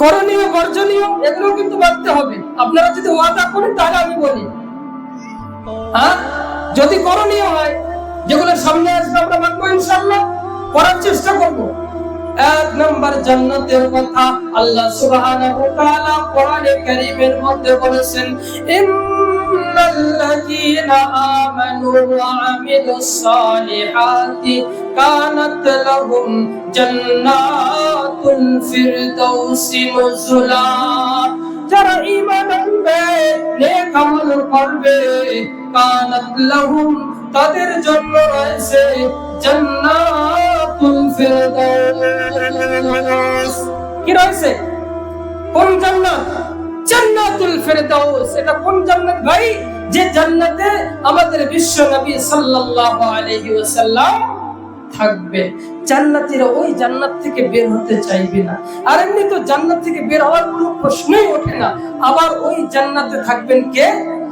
করণীয় বর্জনীয় এগুলো কিন্তু মানতে হবে। আপনারা যদি ওয়াদা করেন তাহলে আমি বলি, যদি করণীয় হয়, যেগুলো সামনে আসবে আমরা মানবো ইনশাআল্লাহ, করার চেষ্টা করব। 1 নাম্বার জান্নাতের কথা আল্লাহ সুবহানাহু ওয়া তাআলা কোরআনে কারীমের মধ্যে বলেছেন, ইন্নাল্লাযীনা আমানু ওয়া আমিলুস সালিহাতি কানাত লাহুম জান্নাতুল ফিরদাউসি নুজুলা। যারা ঈমান আনবে, নেক আমল করবে, কানাত লাহুম, তাদের জন্য রয়েছে জান্নাতুল ফিরদাউস। কি রয়েছে? কোন জান্নাত? জান্নাতুল ফিরদাউস। এটা কোন জান্নাত ভাই? যে জান্নাতে আমাদের বিশ্ব নবী সাল্লাল্লাহু আলাইহি ওয়াসাল্লাম থাকবে। জান্নাতীরা ওই জান্নাত থেকে বের হতে চাইবে না। আর এমনি তো জান্নাত থেকে বের হওয়ার কোনো প্রশ্নই ওঠে না। আবার ওই জান্নাতে থাকবেন কে?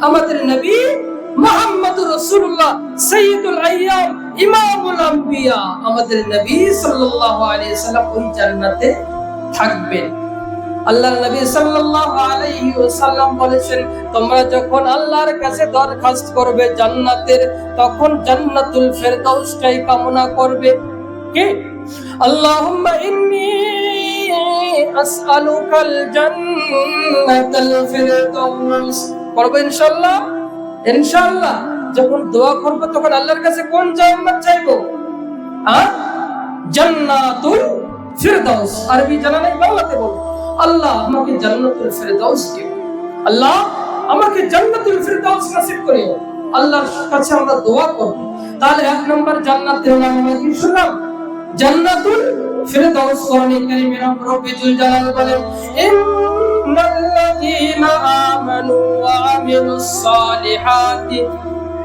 আমাদের নবী মুহাম্মদুর রাসূলুল্লাহ, সাইয়্যিদুল আইয়াম, ইমামুল আম্বিয়া, আমাদের নবী সাল্লাল্লাহু আলাইহি ওয়াসাল্লাম ওই জান্নাতে থাকবেন। আল্লাহর নবী সাল্লাল্লাহু আলাইহি ওয়াসাল্লাম বলেছেন, তোমরা যখন আল্লাহর কাছে দরখাস্ত করবে জান্নাতের, তখন জান্নাতুল ফিরদাউসটাই কামনা করবে। কি? আল্লাহুম্মা ইন্নী আসআলুকাল জান্নাতাল ফিরদাউস। করব ইনশাআল্লাহ। ইনশাআল্লাহ যখন দোয়া করব তখন আল্লাহর কাছে কোন জান্নাত চাইবো? জান্নাতুল ফিরদাউস। আরবি জানা নাই, বাংলাতে বল, আল্লাহ আমাকে জান্নাতুল ফিরদাউস দিও, আল্লাহ আমাকে জান্নাতুল ফিরদাউস নসিব করিও। আল্লাহর কাছে আমরা দোয়া করব। তাহলে 1 নম্বর জান্নাতের নাম আমরা কি শুনলাম? জান্নাতুল ফিরদাউস। কোরআনে কারীমে রব্বুল জালাল বলেন, ইন্নাল্লাযীনা আমানু ওয়া আমিলুস সালিহাতি,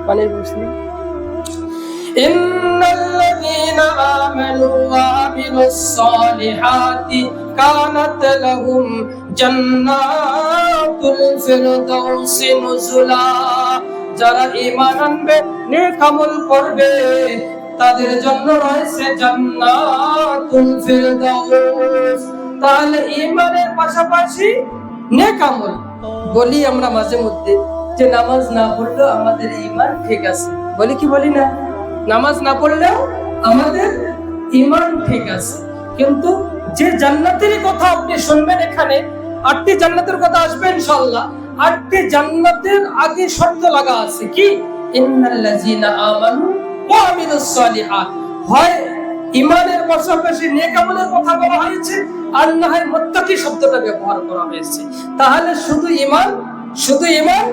মানে বুঝলি, ইন্নাল্লাযীনা আমানু ওয়া আমিলুস সালিহাতি কানাত লাহুম জান্নাতুল ফিরদাউসি নুজুলা। যারা ঈমান আনবে, নেক আমল করবে, তাদের জন্য রয়েছে জান্নাতুল ফিরদাউস। তাহলে ঈমানের পাশাপাশি নেক আমল। বলি আমরা মাঝে মধ্যে যে নামাজ না পড়লেও আমাদের ঈমান ঠিক আছে, বলি কি বলি না? নামাজ না পড়লেও আমাদের ঈমান ঠিক আছে। কিন্তু যে জান্নাতের কথা আপনি শুনবেন, এখানে 8টি জান্নাতের কথা আসবে ইনশাআল্লাহ। 8টি জান্নাতের আগে শর্ত লাগা আছে কি? ইন্নাল্লাযীনা আমানু ওয়া আমিলুস সালিহাত। হয় ঈমানের পাশাপাশি নেক আমলের কথা বলা হয়েছে, আর না হয় মুত্তাকি শব্দটা ব্যবহার করা হয়েছে। তাহলে শুধু ঈমান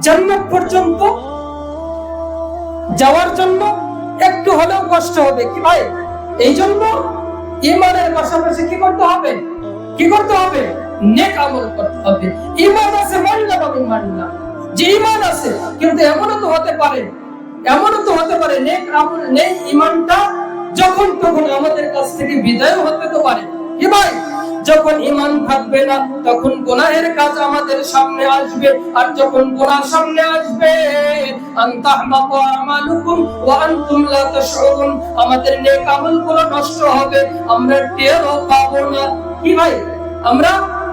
জান্নাত পর্যন্ত যাওয়ার জন্য একটু হলেও কষ্ট হবে কি ভাই? এই জন্য ঈমানের পাশাপাশি কি করতে হবে? নেক আমল করতে হবে। ঈমান আছে মানলাম যে ঈমান আছে, কিন্তু এমনও তো হতে পারে নেক আমল নেই, ঈমানটা যখন তখন আমাদের কাছ থেকে বিদায় হতে তো পারে কি ভাই? যখন ঈমান থাকবে না, তখন গুনাহের কাজ আমাদের সামনে আসবে, আর যখন গুনাহ সামনে আসবে, আনতাহমাতু আমালুকুম ওয়া আনতুম লা তাশউরুন, আমাদের নেক আমলগুলো নষ্ট হবে, আমরা টেরও পাবো না কি ভাই? আমরা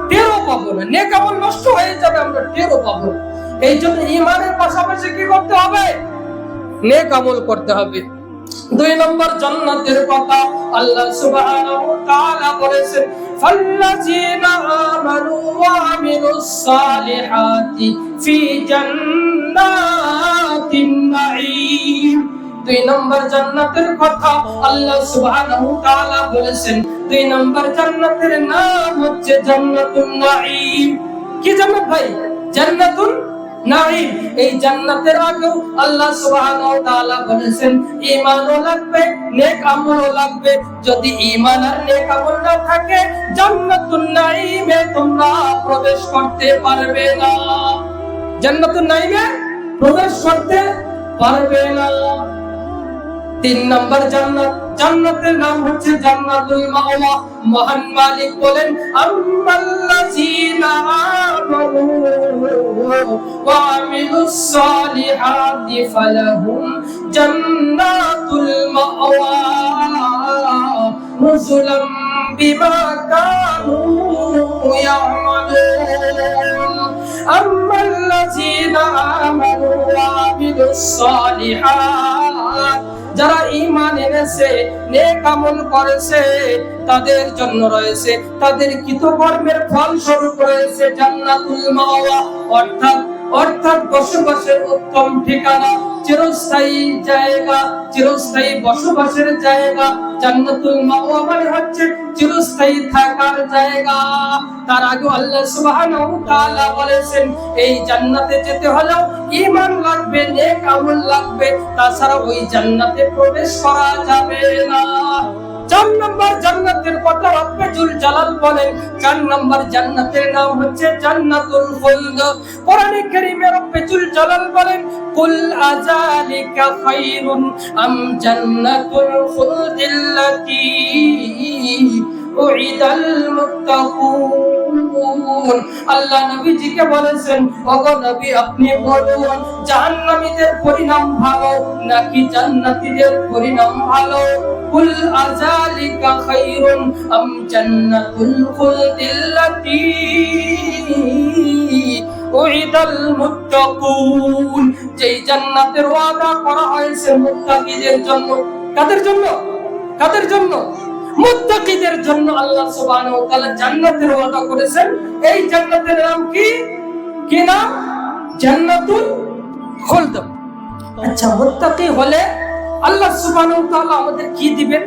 টেরও পাবো না, নেক আমল নষ্ট হয়ে যাবে, আমরা টেরও পাবো না। এই জন্য ঈমানের পাশাপাশি কি করতে হবে? নেক আমল করতে হবে। 2 নম্বর জান্নাতের কথা আল্লাহ সুবহানাহু ওয়া তাআলা বলেছেন, ফাল্লাযীনা আমানু ওয়া আমিলুস সালিহাতি ফি জান্নাতিন নাঈম। 2 নম্বর জান্নাতের কথা আল্লাহ সুবহানাহু ওয়া তাআলা বলেছেন। 2 নম্বর জান্নাতের নাম হচ্ছে জান্নাতুন নাঈম। কি জান্নাত ভাই? জান্নাতুন নাঈম। এই জান্নাতের আগেও আল্লাহ সুবহানাহু ওয়া তাআলা বলেছেন ঈমানও লাগবে, নেক আমলও লাগবে। যদি ঈমান আর নেক আমল না থাকে, জান্নাতুন নাঈমে তোমরা প্রবেশ করতে পারবে না। জান্নাতুন নাঈমে প্রবেশ করতে পারবে না। 3 নম্বর জান্নাতের নাম হচ্ছে জান্নাতুল মাওয়া। মহান মালিক বলেন, আম্মাল্লাযীনা আমানু ওয়া আমিলুস সালিহাতি ফালাহুম জান্নাতুল মাওয়া নুজুলাম বিমা কানু ইয়ামালুন। আম্মাল্লাযীনা আমানু ওয়া আমিলুস সালিহাত, যারা ঈমান এনেছে, নেক আমল করেছে, তাদের জন্য রয়েছে, তাদের কৃতকর্মের ফল স্বরূপ রয়েছে জান্নাতুল মাওয়া, অর্থাৎ বসবাসের উত্তম ঠিকানা, চিরস্থায়ী জায়গা, চিরস্থায়ী বসবাসের জায়গা। জান্নাতুল মাওয়া মানে হচ্ছে চিরস্থায়ী থাকার জায়গা। তার আগে আল্লাহ সুবহানাহু ওয়া তাআলা বলেছেন, এই জান্নাতে যেতে হলেও ঈমান লাগবে, নেক আমল লাগবে, তাছাড়া ওই জান্নাতে প্রবেশ করা যাবে না। 4 নম্বর জান্নাতের কথা রব্বুল জালাল বলেন, 4 নম্বর জান্নাতের নাম হচ্ছে জান্নাতুল খুলদ। কোরআনে কারীমে রব্বুল জালাল বলেন, কুল আযালিকা খায়রুন আম জান্নাতুল খুলদিল্লাতী উইদাল মুত্তাকুন। আল্লাহ নবীজিকে বলেছেন, ওগো নবী আপনি বলুন, জাহান্নামীদের পরিণাম ভালো নাকি জান্নাতীদের পরিণাম ভালো? কুল আযালিকা খায়রুন আম জান্নাতুল খুলদিল্লাতী উইদাল মুত্তাকুন। যেই জান্নাতের ওয়াদা করা হয়েছে মুত্তাকিদের জন্য। কাদের জন্য? মুত্তাকিদের জন্য আল্লাহ সুবহানাহু ওয়া তাআলা জান্নাতের ওয়াদা করেছেন। এই জান্নাতের নাম কি নাম? জান্নাতুল খুলদ। আচ্ছা, মুত্তাকি হলে আল্লাহ সুবহানাহু ওয়া তাআলা আমাদের কি দিবেন?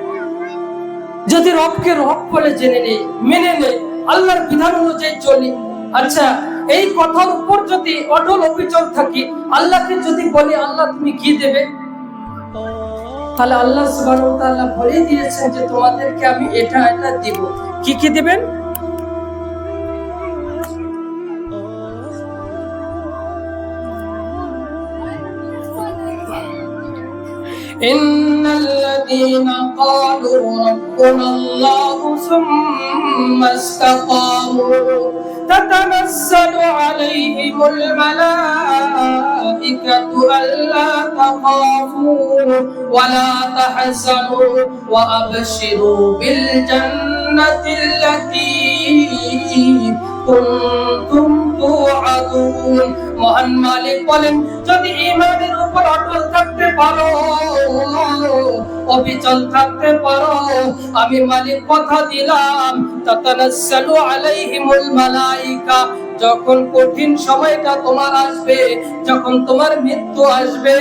যদি রবকে রব বলে জেনে নেই, মেনে নেই, আল্লাহর বিধান অনুযায়ী চলি। আচ্ছা, এই কথার উপর যদি অটল অবিচল থাকি, আল্লাহকে যদি বলি আল্লাহ তুমি কি দেবে, তাহলে আল্লাহ সুবহানাহু ওয়া তাআলা বলে দিয়েছেন যে তোমাদেরকে আমি এটা দিব। কি দিবেন? ইন্নাল্লাযীনা ক্বালু রাব্বুনাল্লাহু সুম্মা ইসতাকামু تتنزل عليهم الملائكة ألا تخافوا ولا تحزنوا وأبشروا بالجنة التي كنتم توعدون মহান মালিক বলেন যদি ঈমানের উপর অটল থাকতে পারো অবিচল থাকতে পারো আমি মালিক কথা দিলাম তাতানাজ্জালু আলাইহিমুল মালাইকা যখন কঠিন সময়টা তোমার আসবে যখন তোমার মৃত্যু আসবে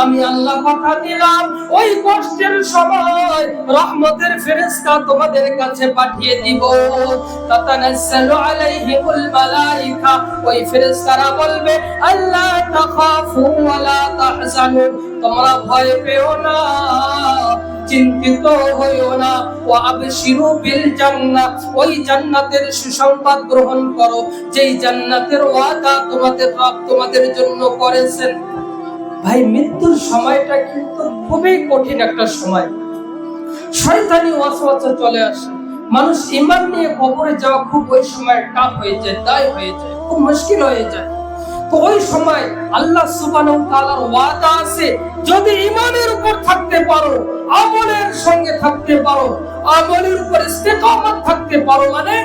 আমি আল্লাহ কথা দিলাম ওই কষ্টের সময় রহমতের ফেরেশতা তোমাদের কাছে পাঠিয়ে দিব তাতানাজ্জালু আলাইহিমুল মালাইকা ওই ফেরেশতারা বলবে আল্লাহ তাখাফু ওয়া লা তাহজানু তোমরা ভয় পেও না চিন্তিত হইও না ওয়া আবশিরু বিল জান্নাহ ওই জান্নাতের সুসংবাদ গ্রহণ করো যেই জান্নাতের ওয়াদা তোমাদের রব তোমাদের জন্য করেছেন ভাই মৃত্যুর সময়টা কিন্তু খুবই কঠিন একটা সময় শয়তানি ওয়াসওয়াসা চলে আসে মানুষ ঈমান নিয়ে কবরে যাওয়া খুব ওই সময় টাফ হয়ে যায় দায় হয়ে যায় খুব মুশকিল হয়ে যায় তো ওই সময় আল্লাহ সুবহানাহু ওয়া তাআলার ওয়াদা আছে যদি ঈমানের উপর থাকতে পারো আমলের সঙ্গে থাকতে পারো আমলের উপর ইস্তেকামত থাকতে পারো মানে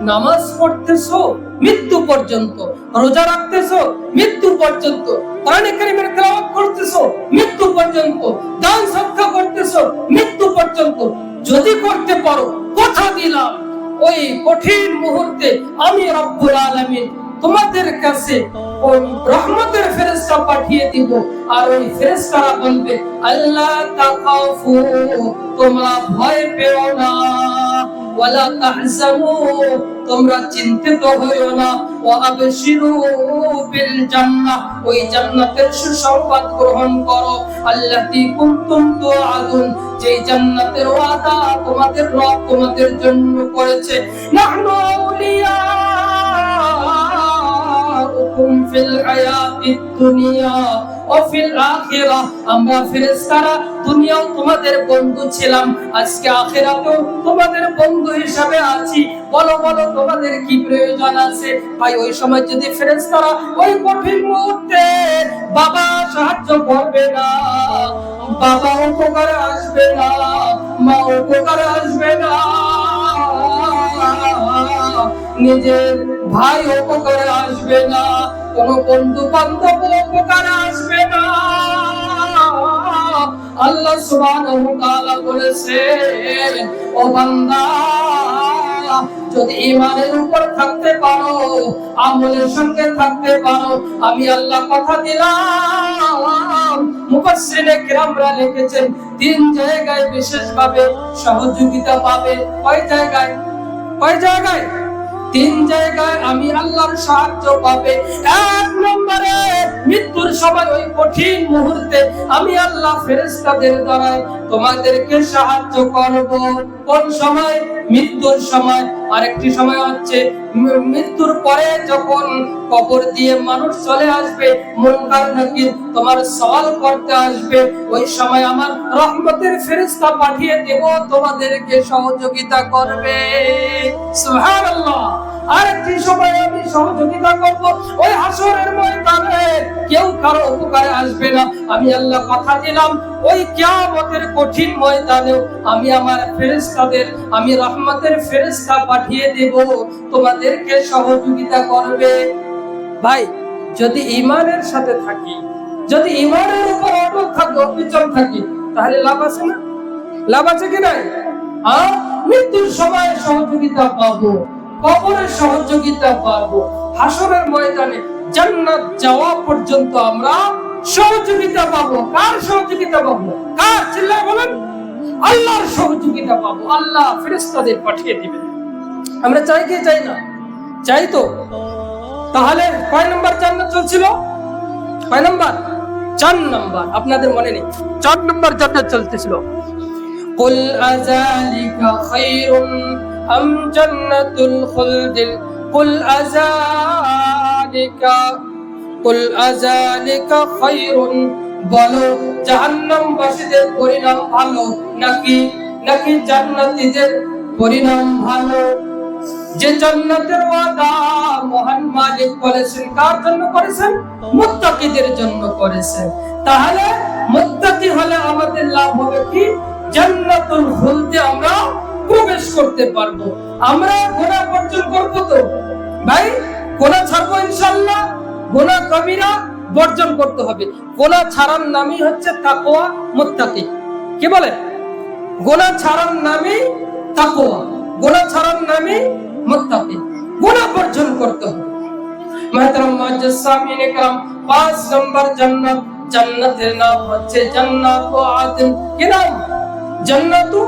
নামাজ পড়তেছো মৃত্যু পর্যন্ত রোজা রাখতেছো মৃত্যু পর্যন্ত কোরআন কারীমের তেলাওয়াত করতেছো মৃত্যু পর্যন্ত দান সদকা করতেছো মৃত্যু পর্যন্ত যদি করতে পারো কথা দিলাম ওই কঠিন মুহূর্তে আমি রব্বুল আলামিন তোমাদের কাছে ওই রহমতের ফেরেশতা পাঠিয়ে দিব আর ওই ফেরেশতারা বলবে আল্লাহ তাখাফু তোমরা ভয় পেও না ওয়ালা তাহজানু তোমরা চিন্তিত হইও না ওয়া আবশিরু বিল জান্নাহ ওই জান্নাতের সুসংবাদ গ্রহণ করো আল্লাতী কুনতুম তুআদুন যেই জান্নাতের ওয়াদা তোমাদের রব তোমাদের জন্য করেছে নাহনু আউলিয়া ফিল হায়াতিদ দুনিয়া ও ফিল আখিরাহ আমরা ফেরেশতারা দুনিয়াও তোমাদের বন্ধু ছিলাম আজকে আখিরাতেও তোমাদের বন্ধু হিসাবে আছি বলো বলো তোমাদের কি প্রয়োজন আছে ভাই ওই সময় যদি ফেরেশতারা ওই কঠিন মুহূর্তে বাবা সাহায্য করবে না বাবা উপকারে আসবে না মা উপকারে আসবে না নিজের ভাই উপকারে আসবে না কোন বন্ধু বান্ধব উপকারে আসবে না আল্লাহ সুবহানাহু ওয়া তাআলা বলেছেন ও বান্দা যদি ঈমানের উপর থাকতে পারো আমলের সঙ্গে থাকতে পারো আমি আল্লাহ কথা দিলাম মুফাসসিরে কিরামরা লিখেছেন তিন জায়গায় বিশেষভাবে সহযোগিতা পাবে কয় জায়গায় তিন জায়গায় আমি আল্লাহর সাহায্য পাবে এক নম্বরে মৃত্যুর সময় ওই কঠিন মুহূর্তে আমি আল্লাহ ফেরেশতাদের দ্বারা তোমাদেরকে সাহায্য করব কোন সময় মৃত্যুর সময় আরেকটি সময় হচ্ছে মৃত্যুর পরে যখন কবর দিয়ে মানুষ চলে আসবে মুনকার নাকির তোমার সওয়াল করতে আসবে ওই সময় আমার রহমতের ফেরেশতা পাঠিয়ে দেব তোমাদেরকে সহযোগিতা করবে সুবহানাল্লাহ আরেকটি সময় আমি সহযোগিতা করব ওই হাসরের ময়দানে কেউ কারো উপকারে আসবে না আমি আল্লাহ কথা দিলাম ওই কিয়ামতের কঠিন ময়দানেও আমি আমার ফেরেশতাদের আমি রহমতের ফেরেশতা পাঠিয়ে দেব তোমাদেরকে সহযোগিতা করবে ভাই যদি ঈমানের সাথে থাকি যদি ঈমানের উপর অটল থাকি অবিচল থাকি তাহলে লাভ আছে না লাভ আছে কি নাই মৃত্যুর সময় সহযোগিতা পাবো কবরের সহযোগিতা পাবো হাসরের ময়দানে জান্নাত যাওয়া পর্যন্ত আমরা সহযোগিতা পাবো কার সহযোগিতা পাবো কার চিল্লায় বলেন আল্লাহর সহযোগিতা পাবো আল্লাহ ফেরেশতাদের পাঠিয়ে দিবেন আমরা চাই কি চাই না চাই তো তাহলে কয় নাম্বার জান্নাত চলছিল কয় নাম্বার 4 নাম্বার আপনাদের মনে নেই 4 নাম্বার জান্নাত চলতেছিল কুল আযালিকা খায়রুন আম জান্নাতুল খুলদ কুল আযালিকা খায়রুন বলো জাহান্নামবাসীদের পরিণাম ভালো নাকি নাকি জান্নাতীদের পরিণাম ভালো? যে জান্নাতের ওয়াদা মহান মালিক করেছেন, কার জন্য করেছেন? মুত্তাকিদের জন্য করেছেন। তাহলে মুত্তাকি হলে আমাদের লাভ হবে কি? জান্নাতুল খুলদে আমরা প্রবেশ করতে পারবো। আমরা গুনাহ বর্জন করব তো ভাই, গুনাহ ছাড়বো ইনশাআল্লাহ। গুনাহ কবিরা বর্জন করতে হবে। গুনাহ ছাড়ার নামই হচ্ছে তাকওয়া, মুত্তাকি। কি বলে? গুনাহ ছাড়ার নামই তাকওয়া, গুনাহ ছাড়ার নামই মুত্তাকি। গুনাহ বর্জন করতে হবে। মুহতারাম মুআজ্জাজ সামিনে کرام, 5 নম্বর জান্নাত, জান্নাতের নাম হচ্ছে জান্নাতু আদন। কি নাম? জান্নাতু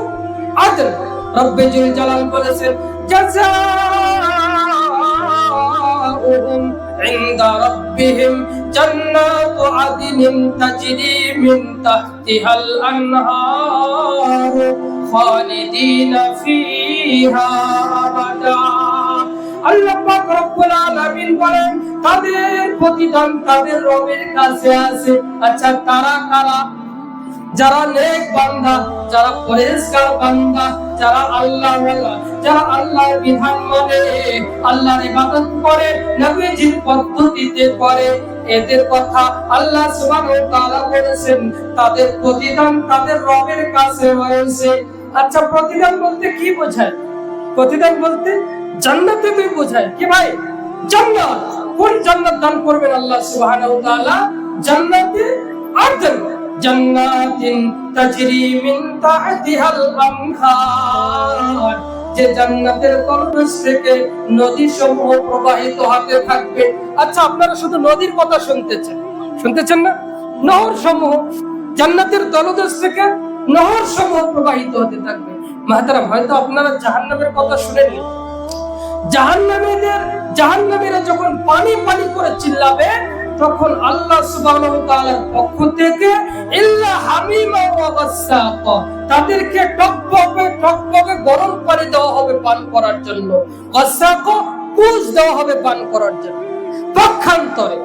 আদন। রব্বে জুল জালাল বলেছেন জাযাউহুম ইনদা রাব্বিহিম জান্নাতু আদনিন তাজরি মিন তাহতিহাল আনহার খালিদিনা ফিহা আবাদা। আল্লাহ পাক রব্বুল আলামিন বলেন তাদের প্রতিদান তাদের রবের কাছে আছে। আচ্ছা, তারা কারা? যারা নেক বান্দা, যারা পরেজগার বান্দা, যারা আল্লাহওয়ালা, যারা আল্লাহর বিধান মানে, আল্লাহর ইবাদত করে, নবীজির পদ্ধতিতে করে, এদের কথা আল্লাহ সুবহানাহু ওয়া তাআলা বলেছেন তাদের প্রতিদান তাদের রবের কাছে রয়েছে। আচ্ছা, প্রতিদান বলতে কি বোঝায়? প্রতিদান বলতে জান্নাতকে বোঝায়। কি ভাই? জান্নাত। কোন জান্নাত দান করবেন আল্লাহ সুবহানাহু ওয়া তাআলা? জান্নাতে আদন, জান্নাতিন তাজরি মিন তাহতিহাল আনহার, যে জান্নাতের তলদেশ থেকে নদী সমূহ প্রবাহিত হতে থাকবে। আচ্ছা, আপনারা শুধু নদীর কথা শুনতেছেন না? নহর সমূহ, জান্নাতের তলদেশ থেকে নহর সমূহ প্রবাহিত হতে থাকবে। মুহতারাম, হয়তো আপনারা জাহান্নামের কথা শুনেননি। জাহান্নামীরা যখন পানি পানি করে চিল্লাবে, তখন আল্লাহ সুবহানাহু ওয়া তাআলার পক্ষ থেকে ইল্লা হামিমা ওয়া গাসসাকা, তাদেরকে টকবকে গরম পানি দেওয়া হবে পান করার জন্য, গাসসাকা কুজ দেওয়া হবে পান করার জন্য। পক্ষান্তরে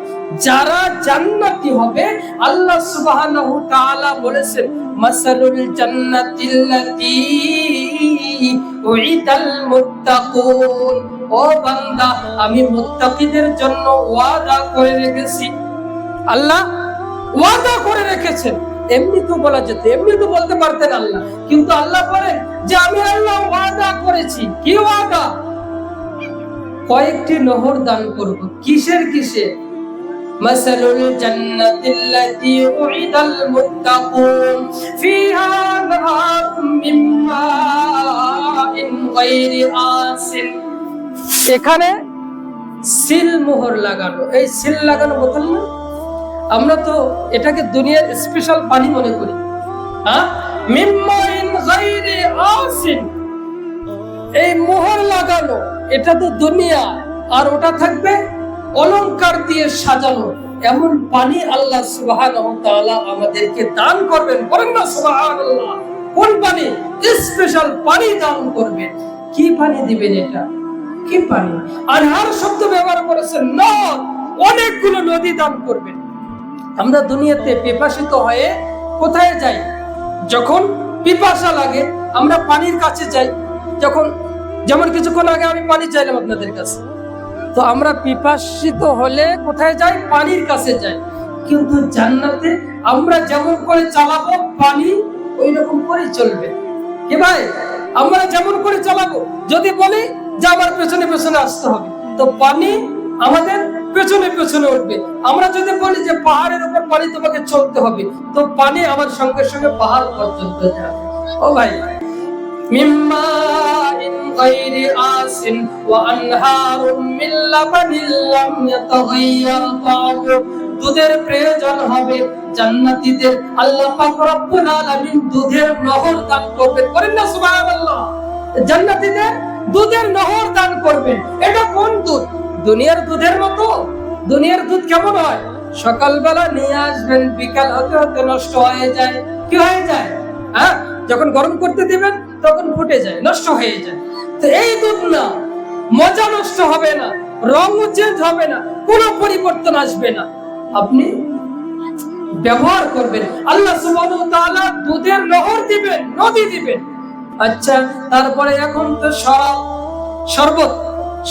যারা জান্নাতি হবে, আল্লাহ সুবহানাহু ওয়া তাআলা বলেছেন মাসালুল জান্নাতিল্লাতী উইদাল মুত্তাকুন, ও বান্দা আমি মুত্তাকিদের জন্য ওয়াদা করে রেখেছি। আল্লাহ ওয়াদা করে রেখেছেন। এমনি তো বলা যেত, এমনি তো বলতে পারতেন আল্লাহ, কিন্তু আল্লাহ বলেন যে আমি আল্লাহ ওয়াদা করেছি। কি ওয়াদা? কয়েকটি নহর দান করব। কিসের? মাসালুল জান্নাতিল্লাতী উইদাল মুত্তাকুন ফিহা আনহারুম মিন মাইন গায়রি আসিন। এখানে সিল মোহর লাগানো। এই সিল লাগানো বোতল না, আমরা তো এটাকে দুনিয়ার স্পেশাল পানি মনে করি। মিন মাইন গায়রি আসিন, এই মোহর লাগানো, এটা তো দুনিয়া, আর ওটা থাকবে অলংকার দিয়ে সাজানো। এমন পানি আল্লাহ সুবহানাহু ওয়া তাআলা আমাদেরকে দান করবেন। বলেন না সুবহানাল্লাহ। কোন পানি? স্পেশাল পানি দান করবেন। কি পানি দিবেন? এটা কি পানি? আনহার শব্দ ব্যবহার করেছেন, নদ, অনেকগুলো নদী দান করবেন। আমরা দুনিয়াতে পিপাসিত হয়ে কোথায় যাই? যখন পিপাসা লাগে আমরা পানির কাছে যাই। যেমন কিছুক্ষণ আগে আমি পানি চাইলাম আপনাদের কাছে, তো আমরা পিপাসিত হলে কোথায় যাই? পানির কাছে যাই। কিন্তু জান্নাতে আমরা যেমন করে চালাবো পানি ওই রকম করে চলবে। কি ভাই? আমরা যেমন করে চালাবো, যদি বলি যে আমার পেছনে পেছনে আসতে হবে, তো পানি আমাদের পেছনে পেছনে উঠবে। আমরা যদি বলি যে পাহাড়ের উপর পানি তোমাকে চলতে হবে, তো পানি আমার সঙ্গে সঙ্গে পাহাড় পর্যন্ত যাবে। ও ভাই, মিম্মা ইন গায়রি আসিন ওয়া আনহারুম মিন লাবানিল লাম ইয়াতাগায়্যার তা'আমু, দুধের প্রয়োজন হবে জান্নাতীদের। আল্লাহ পাক রব্বুল আলামিন দুধের নহর দান করবেন। করেন না সুবহানাল্লাহ। জান্নাতীদের দুধের নহর দান করবেন। এটা কোন দুধ? দুনিয়ার দুধের মতো? দুনিয়ার দুধ কেমন হয়? সকালবেলা নিয়ে আসবেন, বিকাল হতে হতে নষ্ট হয়ে যায়। কি হয়ে যায়? যখন গরম করতে দিবেন তখন ফুটে যায়, নষ্ট হয়ে যায়। তো এই দুধ না, মজা নষ্ট হবে না, রং চেঞ্জ হবে না, কোনো পরিবর্তন আসবে না। আপনি ব্যবহার করবেন। আল্লাহ সুবহানাহু ওয়া তাআলা দুধের নহর দিবেন, নদী দিবেন। আচ্ছা, তারপরে এখন তো শরবত,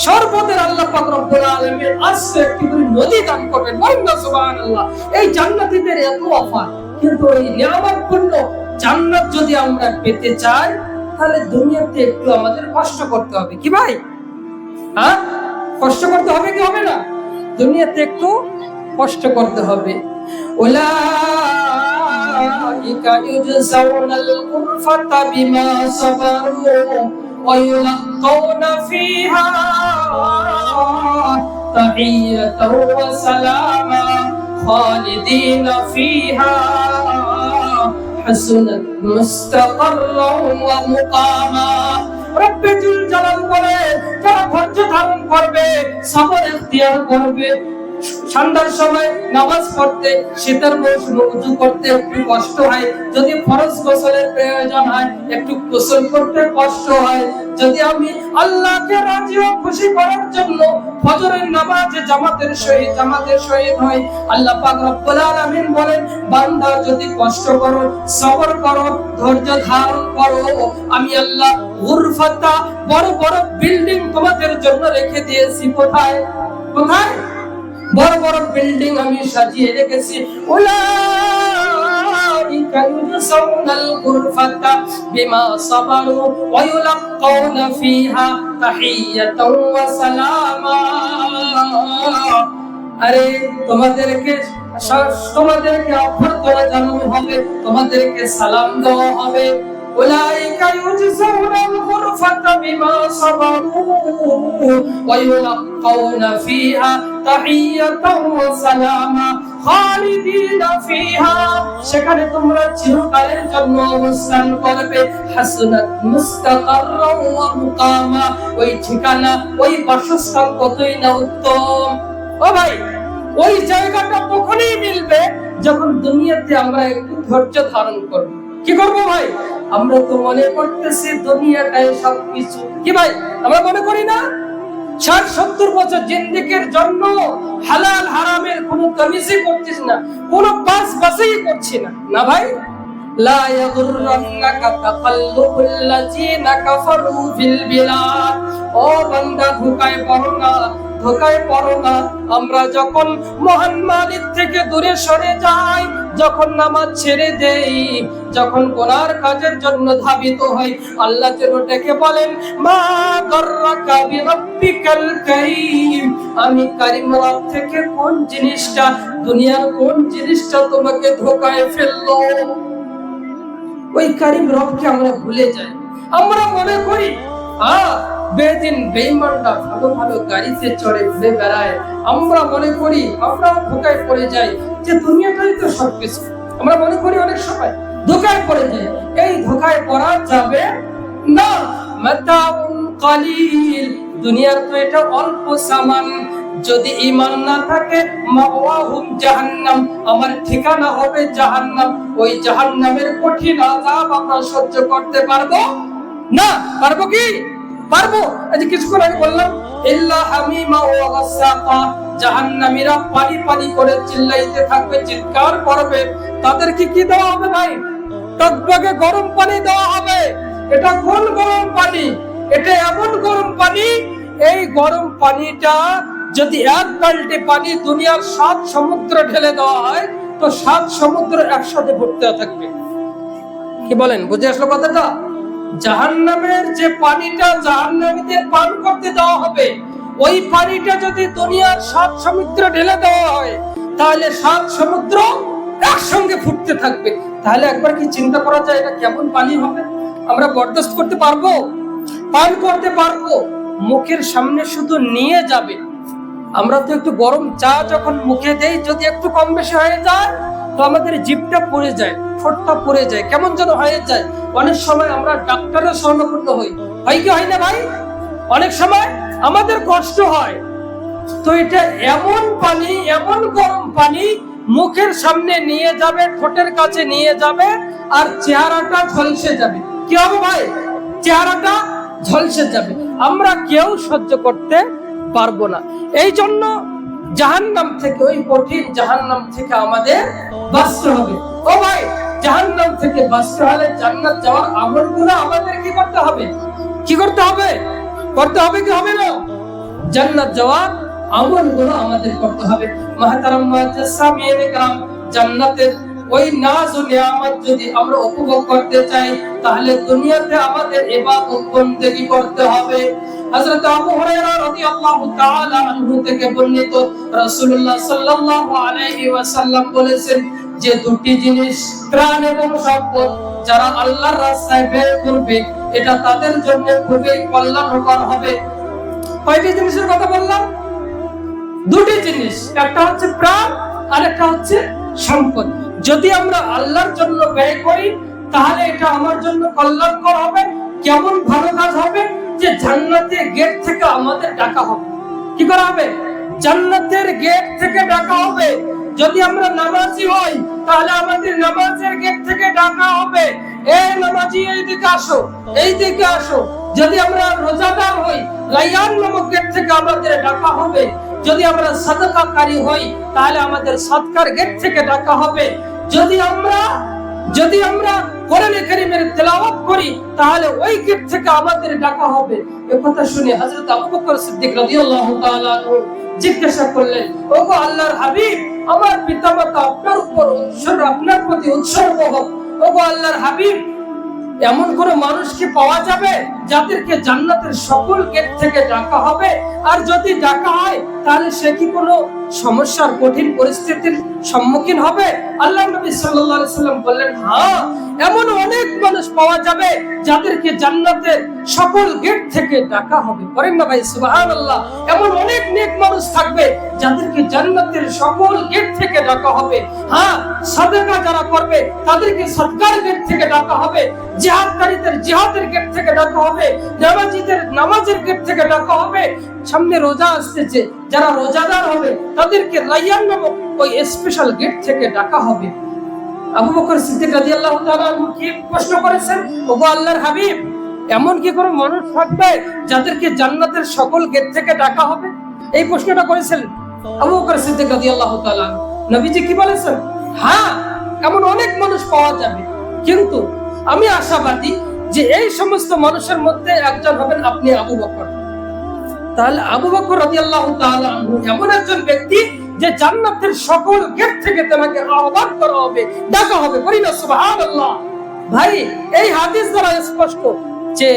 শরবতের আল্লাহ পাক রব্বুল আলামিন আজকে একটি করে নদী দান করবেন। বলুন সুবহানাল্লাহ। এই জান্নাতীদের এত অফার, কিন্তু এই নিয়ামতপূর্ণ জান্নাত যদি আমরা পেতে চাই, তাহলে দুনিয়াতে একটু আমাদের কষ্ট করতে হবে। কি ভাই? হ্যাঁ, কষ্ট করতে হবে কি হবে না? দুনিয়াতে একটু কষ্ট করতে হবে। উলাইকা ইউজাউনাল গুরফাতা বিমা সাবারু ওয়া ইউলাকাউনা ফিহা তাহিয়াতাও ওয়া সালামা খালিদিনা ফিহা হাসুনাত মুস্তাকাররাও ওয়া মুকামা। রব্বে জুল জালাল বলে, যারা ধৈর্য ধারণ করবে, সবর ইখতিয়ার করবে, সন্ধ্যার সময় নামাজ পড়তে, শীতের মৌসুমে ওযু করতে একটু কষ্ট হয়, যদি ফরজ গোসলের প্রয়োজন হয় একটু গোসল করতে কষ্ট হয়, যদি আমি আল্লাহকে রাজি ও খুশি করার জন্য ফজরের নামাজে জামাতের সহিত হয়, আল্লাহ পাক রব্বুল আলামিন বলেন, বান্দা যদি কষ্ট করো, সবর করো, ধৈর্য ধারণ করো, আমি আল্লাহ গুরফাতা বড় বড় বিল্ডিং তোমাদের জন্য রেখে দিয়েছি। কোথায়? কোথায়? বড় বড় বিল্ডিং আমি সাজিয়ে রেখেছি। উলাইকা ইউজাউনাল গুরফাতা বিমা সাবারু ওয়া ইউলাকাউনা ফিহা তাহিয়াতাও ওয়া সালামা। আরে তোমাদেরকে অভ্যর্থনা জানানো হবে, তোমাদেরকে সালাম দেওয়া হবে। উলাইকা ইউজাউনাল গুরফাতা বিমা সাবারু ওয়া ইউলাকাউনা ফিহা তাহিয়াতাও ওয়া সালামা খালিদিনা ফিহা, সেখানে তোমরা চিরকালের জন্য অবস্থান করবে। হাসনাত মুস্তাকাররাও ওয়া মুকামা, ওই ঠিকানা, ওই বাসস্থান কতই না উত্তম। ও ভাই, ওই জায়গাটা তখনই মিলবে যখন দুনিয়াতে আমরা একটু ধৈর্য ধারণ করব। কি করব ভাই? আমরা তো মনে করতেছি দুনিয়াটাই সবকিছু। কি ভাই, আমরা মনে করি না? 60-70 বছর জিন্দেগির জন্য হালাল হারামের কোনো তামিজই করছিস না, কোনো বাছাই করছি না। না ভাই, লা ইয়াগুররান্নাকা তাকাল্লুবুল লাযিনা কাফারু ফিল বিলাদ। ও বান্দা, ধোঁকায় পড়ো না, ধোঁকায় পড়ো না। আমরা যখন মহান মালিক থেকে দূরে সরে যাই, যখন নামাজ ছেড়ে দেই, যখন গুনার কাজের জন্য ধাবিত হই, আল্লাহ যেন ডেকে বলেন, মা গাররাকা বিরাব্বিকাল কারীম। আমি কারীম রব থেকে কোন জিনিসটা, দুনিয়ার কোন জিনিসটা তোমাকে ধোঁকায় ফেললো? ওই কারীম রবকে আমরা ভুলে যাই। আমরা মনে করি বেদিন বেঈমানরা ভালো ভালো গাড়িতে চড়ে ঘুরে বেড়ায়, আমরা মনে করি, আমরা ধোঁকায় পড়ে যাই যে দুনিয়াটাই তো সবকিছু। আমরা মনে করি, অনেক সময় ধোঁকায় পড়ে যাই। এই ধোঁকায় পড়া যাবে না। মাতাউন কালিল, দুনিয়ার তো এটা অল্প সামান। যদি ঈমান না থাকে, মাওয়াহুম জাহান্নাম, আমার ঠিকানা হবে জাহান্নাম। ওই জাহান্নামের কঠিন আযাব আমরা সহ্য করতে পারবো না। পারবো কি? পারবো। আজ কিছুক্ষণ আগে বললাম, ইল্লা হামিমা ওয়া গাসাকা, জাহান্নামীরা পানি পানি করে চিল্লাইতে থাকবে, চিৎকার করবে। তাদেরকে কি দেওয়া হবে ভাই? টকবকে গরম পানি দেওয়া হবে। এটা কোন গরম পানি? এটা এমন গরম পানি, এই গরম পানিটা যদি এক বালতি পানি দুনিয়ার 7 সমুদ্র ঢেলে দেওয়া হয়, তো 7 সমুদ্র একসাথে ভর্তি থাকবে। কি বলেন? বুঝে আসলো কথাটা? জাহান্নামের যে পানিটা জাহান্নামীদের পান করতে দেওয়া হবে, ওই পানিটা যদি দুনিয়ার 7 সমুদ্র ঢেলে দেওয়া হয়, তাহলে 7 সমুদ্র একসঙ্গে ফুটতে থাকবে। তাহলে একবার কি চিন্তা করা যায় এটা কেমন পানি হবে? আমরা বরদাস্ত করতে পারবো? পান করতে পারবো? মুখের সামনে শুধু নিয়ে যাবে। আমরা তো একটু গরম চা যখন মুখে দেই, যদি একটু কম বেশি হয়ে যায়, তো আমাদের জিভটা পুড়ে যায়, ঠোঁটটা পুড়ে যায়, কেমন যেন হয়ে যায়। অনেক সময় আমরা ডাক্তারের শরণাপন্ন হই, হয় কি হয় না ভাই? অনেক সময় আমাদের কষ্ট হয়। তো এটা এমন পানি, এমন গরম পানি, মুখের সামনে নিয়ে যাবে, ঠোঁটের কাছে নিয়ে যাবে, আর চেহারাটা ঝলসে যাবে। কি হবে ভাই? চেহারাটা ঝলসে যাবে। আমরা কেউ সহ্য করতে পারবো না। এই জন্য জাহান্নাম থেকে, ওই কঠিন জাহান্নাম থেকে আমাদের বাঁচতে হবে। ও ভাই, জাহান্নাম থেকে বাঁচতে হলে জান্নাত যাওয়ার আমলগুলো আমাদের কি করতে হবে? কি করতে হবে? করতে হবে কি হবে না? জান্নাত যাওয়ার আমলগুলো আমাদের করতে হবে। মুহতারাম মুআজ্জাজ সামিঈনে کرام, জান্নাতের ওই নাজ ও নিয়ামত যদি আমরা উপভোগ করতে চাই, তাহলে দুনিয়াতে আমাদের ইবাদত বন্দেগী করতে হবে। হযরত আবু হুরায়রা রাদিয়াল্লাহু তাআলা আনহু থেকে বর্ণিত, রাসূলুল্লাহ সাল্লাল্লাহু আলাইহি ওয়াসাল্লাম বলেছেন যে দুটি জিনিস, প্রাণ এবং সম্পদ, যারা আল্লাহর রাস্তায় ব্যয় করবে, এটা তাদের জন্য খুবই কল্যাণকর হবে। কয়টি জিনিসের কথা বললাম? দুটি জিনিস, একটা হচ্ছে প্রাণ আর একটা হচ্ছে সম্পদ। যদি আমরা আল্লাহর জন্য ব্যয় করি, তাহলে এটা আমার জন্য কল্যাণকর হবে। কেমন ভালো কাজ হবে? যে জান্নাতের গেট থেকে আমাদের ডাকা হবে। কি করা হবে? জান্নাতের গেট থেকে ডাকা হবে। যদি আমরা নামাজি হই, তাহলে আমাদের নামাজের গেট থেকে ডাকা হবে, এই নামাজি এইদিকে আসো, এইদিকে আসো। যদি আমরা রোজাদার হই, রায়্যান নামক গেট থেকে আমাদের ডাকা হবে। যদি আমরা সাদাকাকারী হই, তাহলে আমাদের সদকার গেট থেকে ডাকা হবে। যদি আমরা কোরআন কারীমের তেলাওয়াত করি, তাহলে ওই গেট থেকে আমাদের ডাকা হবে। এই কথা শুনে হযরত আবু বকর সিদ্দিক রাদিয়াল্লাহু তাআলা জিজ্ঞাসা করলেন, ওগো আল্লাহর হাবিব, আমার পিতামাতা আপনার উপর উৎসর্গ, আপনার প্রতি উৎসর্গ হোক। ওগো আল্লাহর হাবিব, এমন কোন মানুষ কি পাওয়া যাবে যাদেরকে জান্নাতের সকল গেট থেকে ডাকা হবে? আর যদি ডাকা হয়, তাহলে সে কি কোনো সমস্যার, কঠিন পরিস্থিতির সম্মুখীন হবে? আল্লাহ নবী সাল্লাল্লাহু আলাইহি সাল্লাম বললেন, হ্যাঁ, এমন অনেক মানুষ পাওয়া যাবে যাদেরকে জান্নাতের সকল গেট থেকে ডাকা হবে। করেন না ভাই সুবহানাল্লাহ? এমন অনেক নেক মানুষ থাকবে যাদেরকে জান্নাতের সকল গেট থেকে ডাকা হবে। হ্যাঁ, সাদাকা যারা করবে তাদেরকে সদকার গেট থেকে ডাকা হবে, জিহাদকারীদের জিহাদের গেট থেকে ডাকা হবে, নামাজীদের নামাজের গেট থেকে ডাকা হবে। সামনে রোজা আসতেছে, যারা রোজাদার হবে তাদেরকে রায়্যান নামক ওই স্পেশাল গেট থেকে ডাকা হবে। আবু বকর সিদ্দিক রাদিয়াল্লাহু তাআলা কি প্রশ্ন করেছেন, ওগো আল্লাহর হাবিব, এমন কি কোনো মানুষ থাকবে যাদেরকে জান্নাতের সকল গেট থেকে ডাকা হবে? এই প্রশ্নটা করেছেন আবু বকর সিদ্দিক রাদিয়াল্লাহু তাআলা। নবীজি কি বলেছেন? হ্যাঁ, এমন অনেক মানুষ পাওয়া যাবে, কিন্তু আমি আশাবাদী যে এই সমস্ত মানুষের মধ্যে একজন হবেন আপনি, আবু বকর। তাহলে আবু বকর রাদিয়াল্লাহু তাআলা আনহু এমন একজন ব্যক্তি যে জান্নাতের সকল গেট থেকে তাকে আহ্বান করা হবে, ডাকা হবে। করি না সুবহানাল্লাহ? ভাই, এই হাদিস দ্বারা স্পষ্ট যে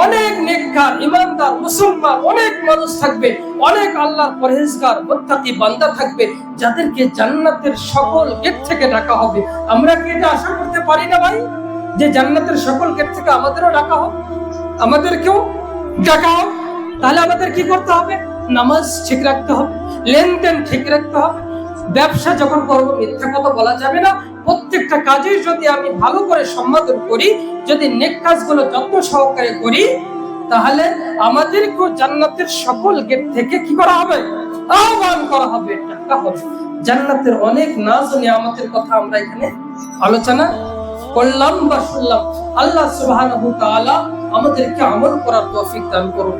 অনেক নেককার, ইমানদার, মুসলমান অনেক মানুষ থাকবে, অনেক আল্লাহর পরহেজগার, মুত্তাকি বান্দা থাকবে, যাদেরকে জান্নাতের সকল গেট থেকে ডাকা হবে। আমরা কি এটা আশা করতে পারি না ভাই, যে জান্নাতের সকল গেট থেকে আমাদেরও ডাকা হোক, আমাদেরকেও ডাকা হোক? তাহলে আমাদের কি করতে হবে? নামাজ ঠিক রাখতে হবে, লেনদেন ঠিক রাখতে হবে। ব্যবসা যখন করবো, মিথ্যা কথা বলা যাবে না। প্রত্যেকটা কাজে যদি আমি ভালো করে সম্পাদন করি, যদি নেক কাজগুলো যত্ন সহকারে করি, তাহলে আমাদেরকে জান্নাতের সকল গেট থেকে কি করা হবে? আহ্বান করা হবে, ডাকা হবে। জান্নাতের অনেক নাজ ও নিয়ামতের কথা আমরা এখানে আলোচনা করলাম বা শুনলাম। আল্লাহ সুবহানাহু ওয়া তাআলা আমাদেরকে আমল করার তৌফিক দান করুন।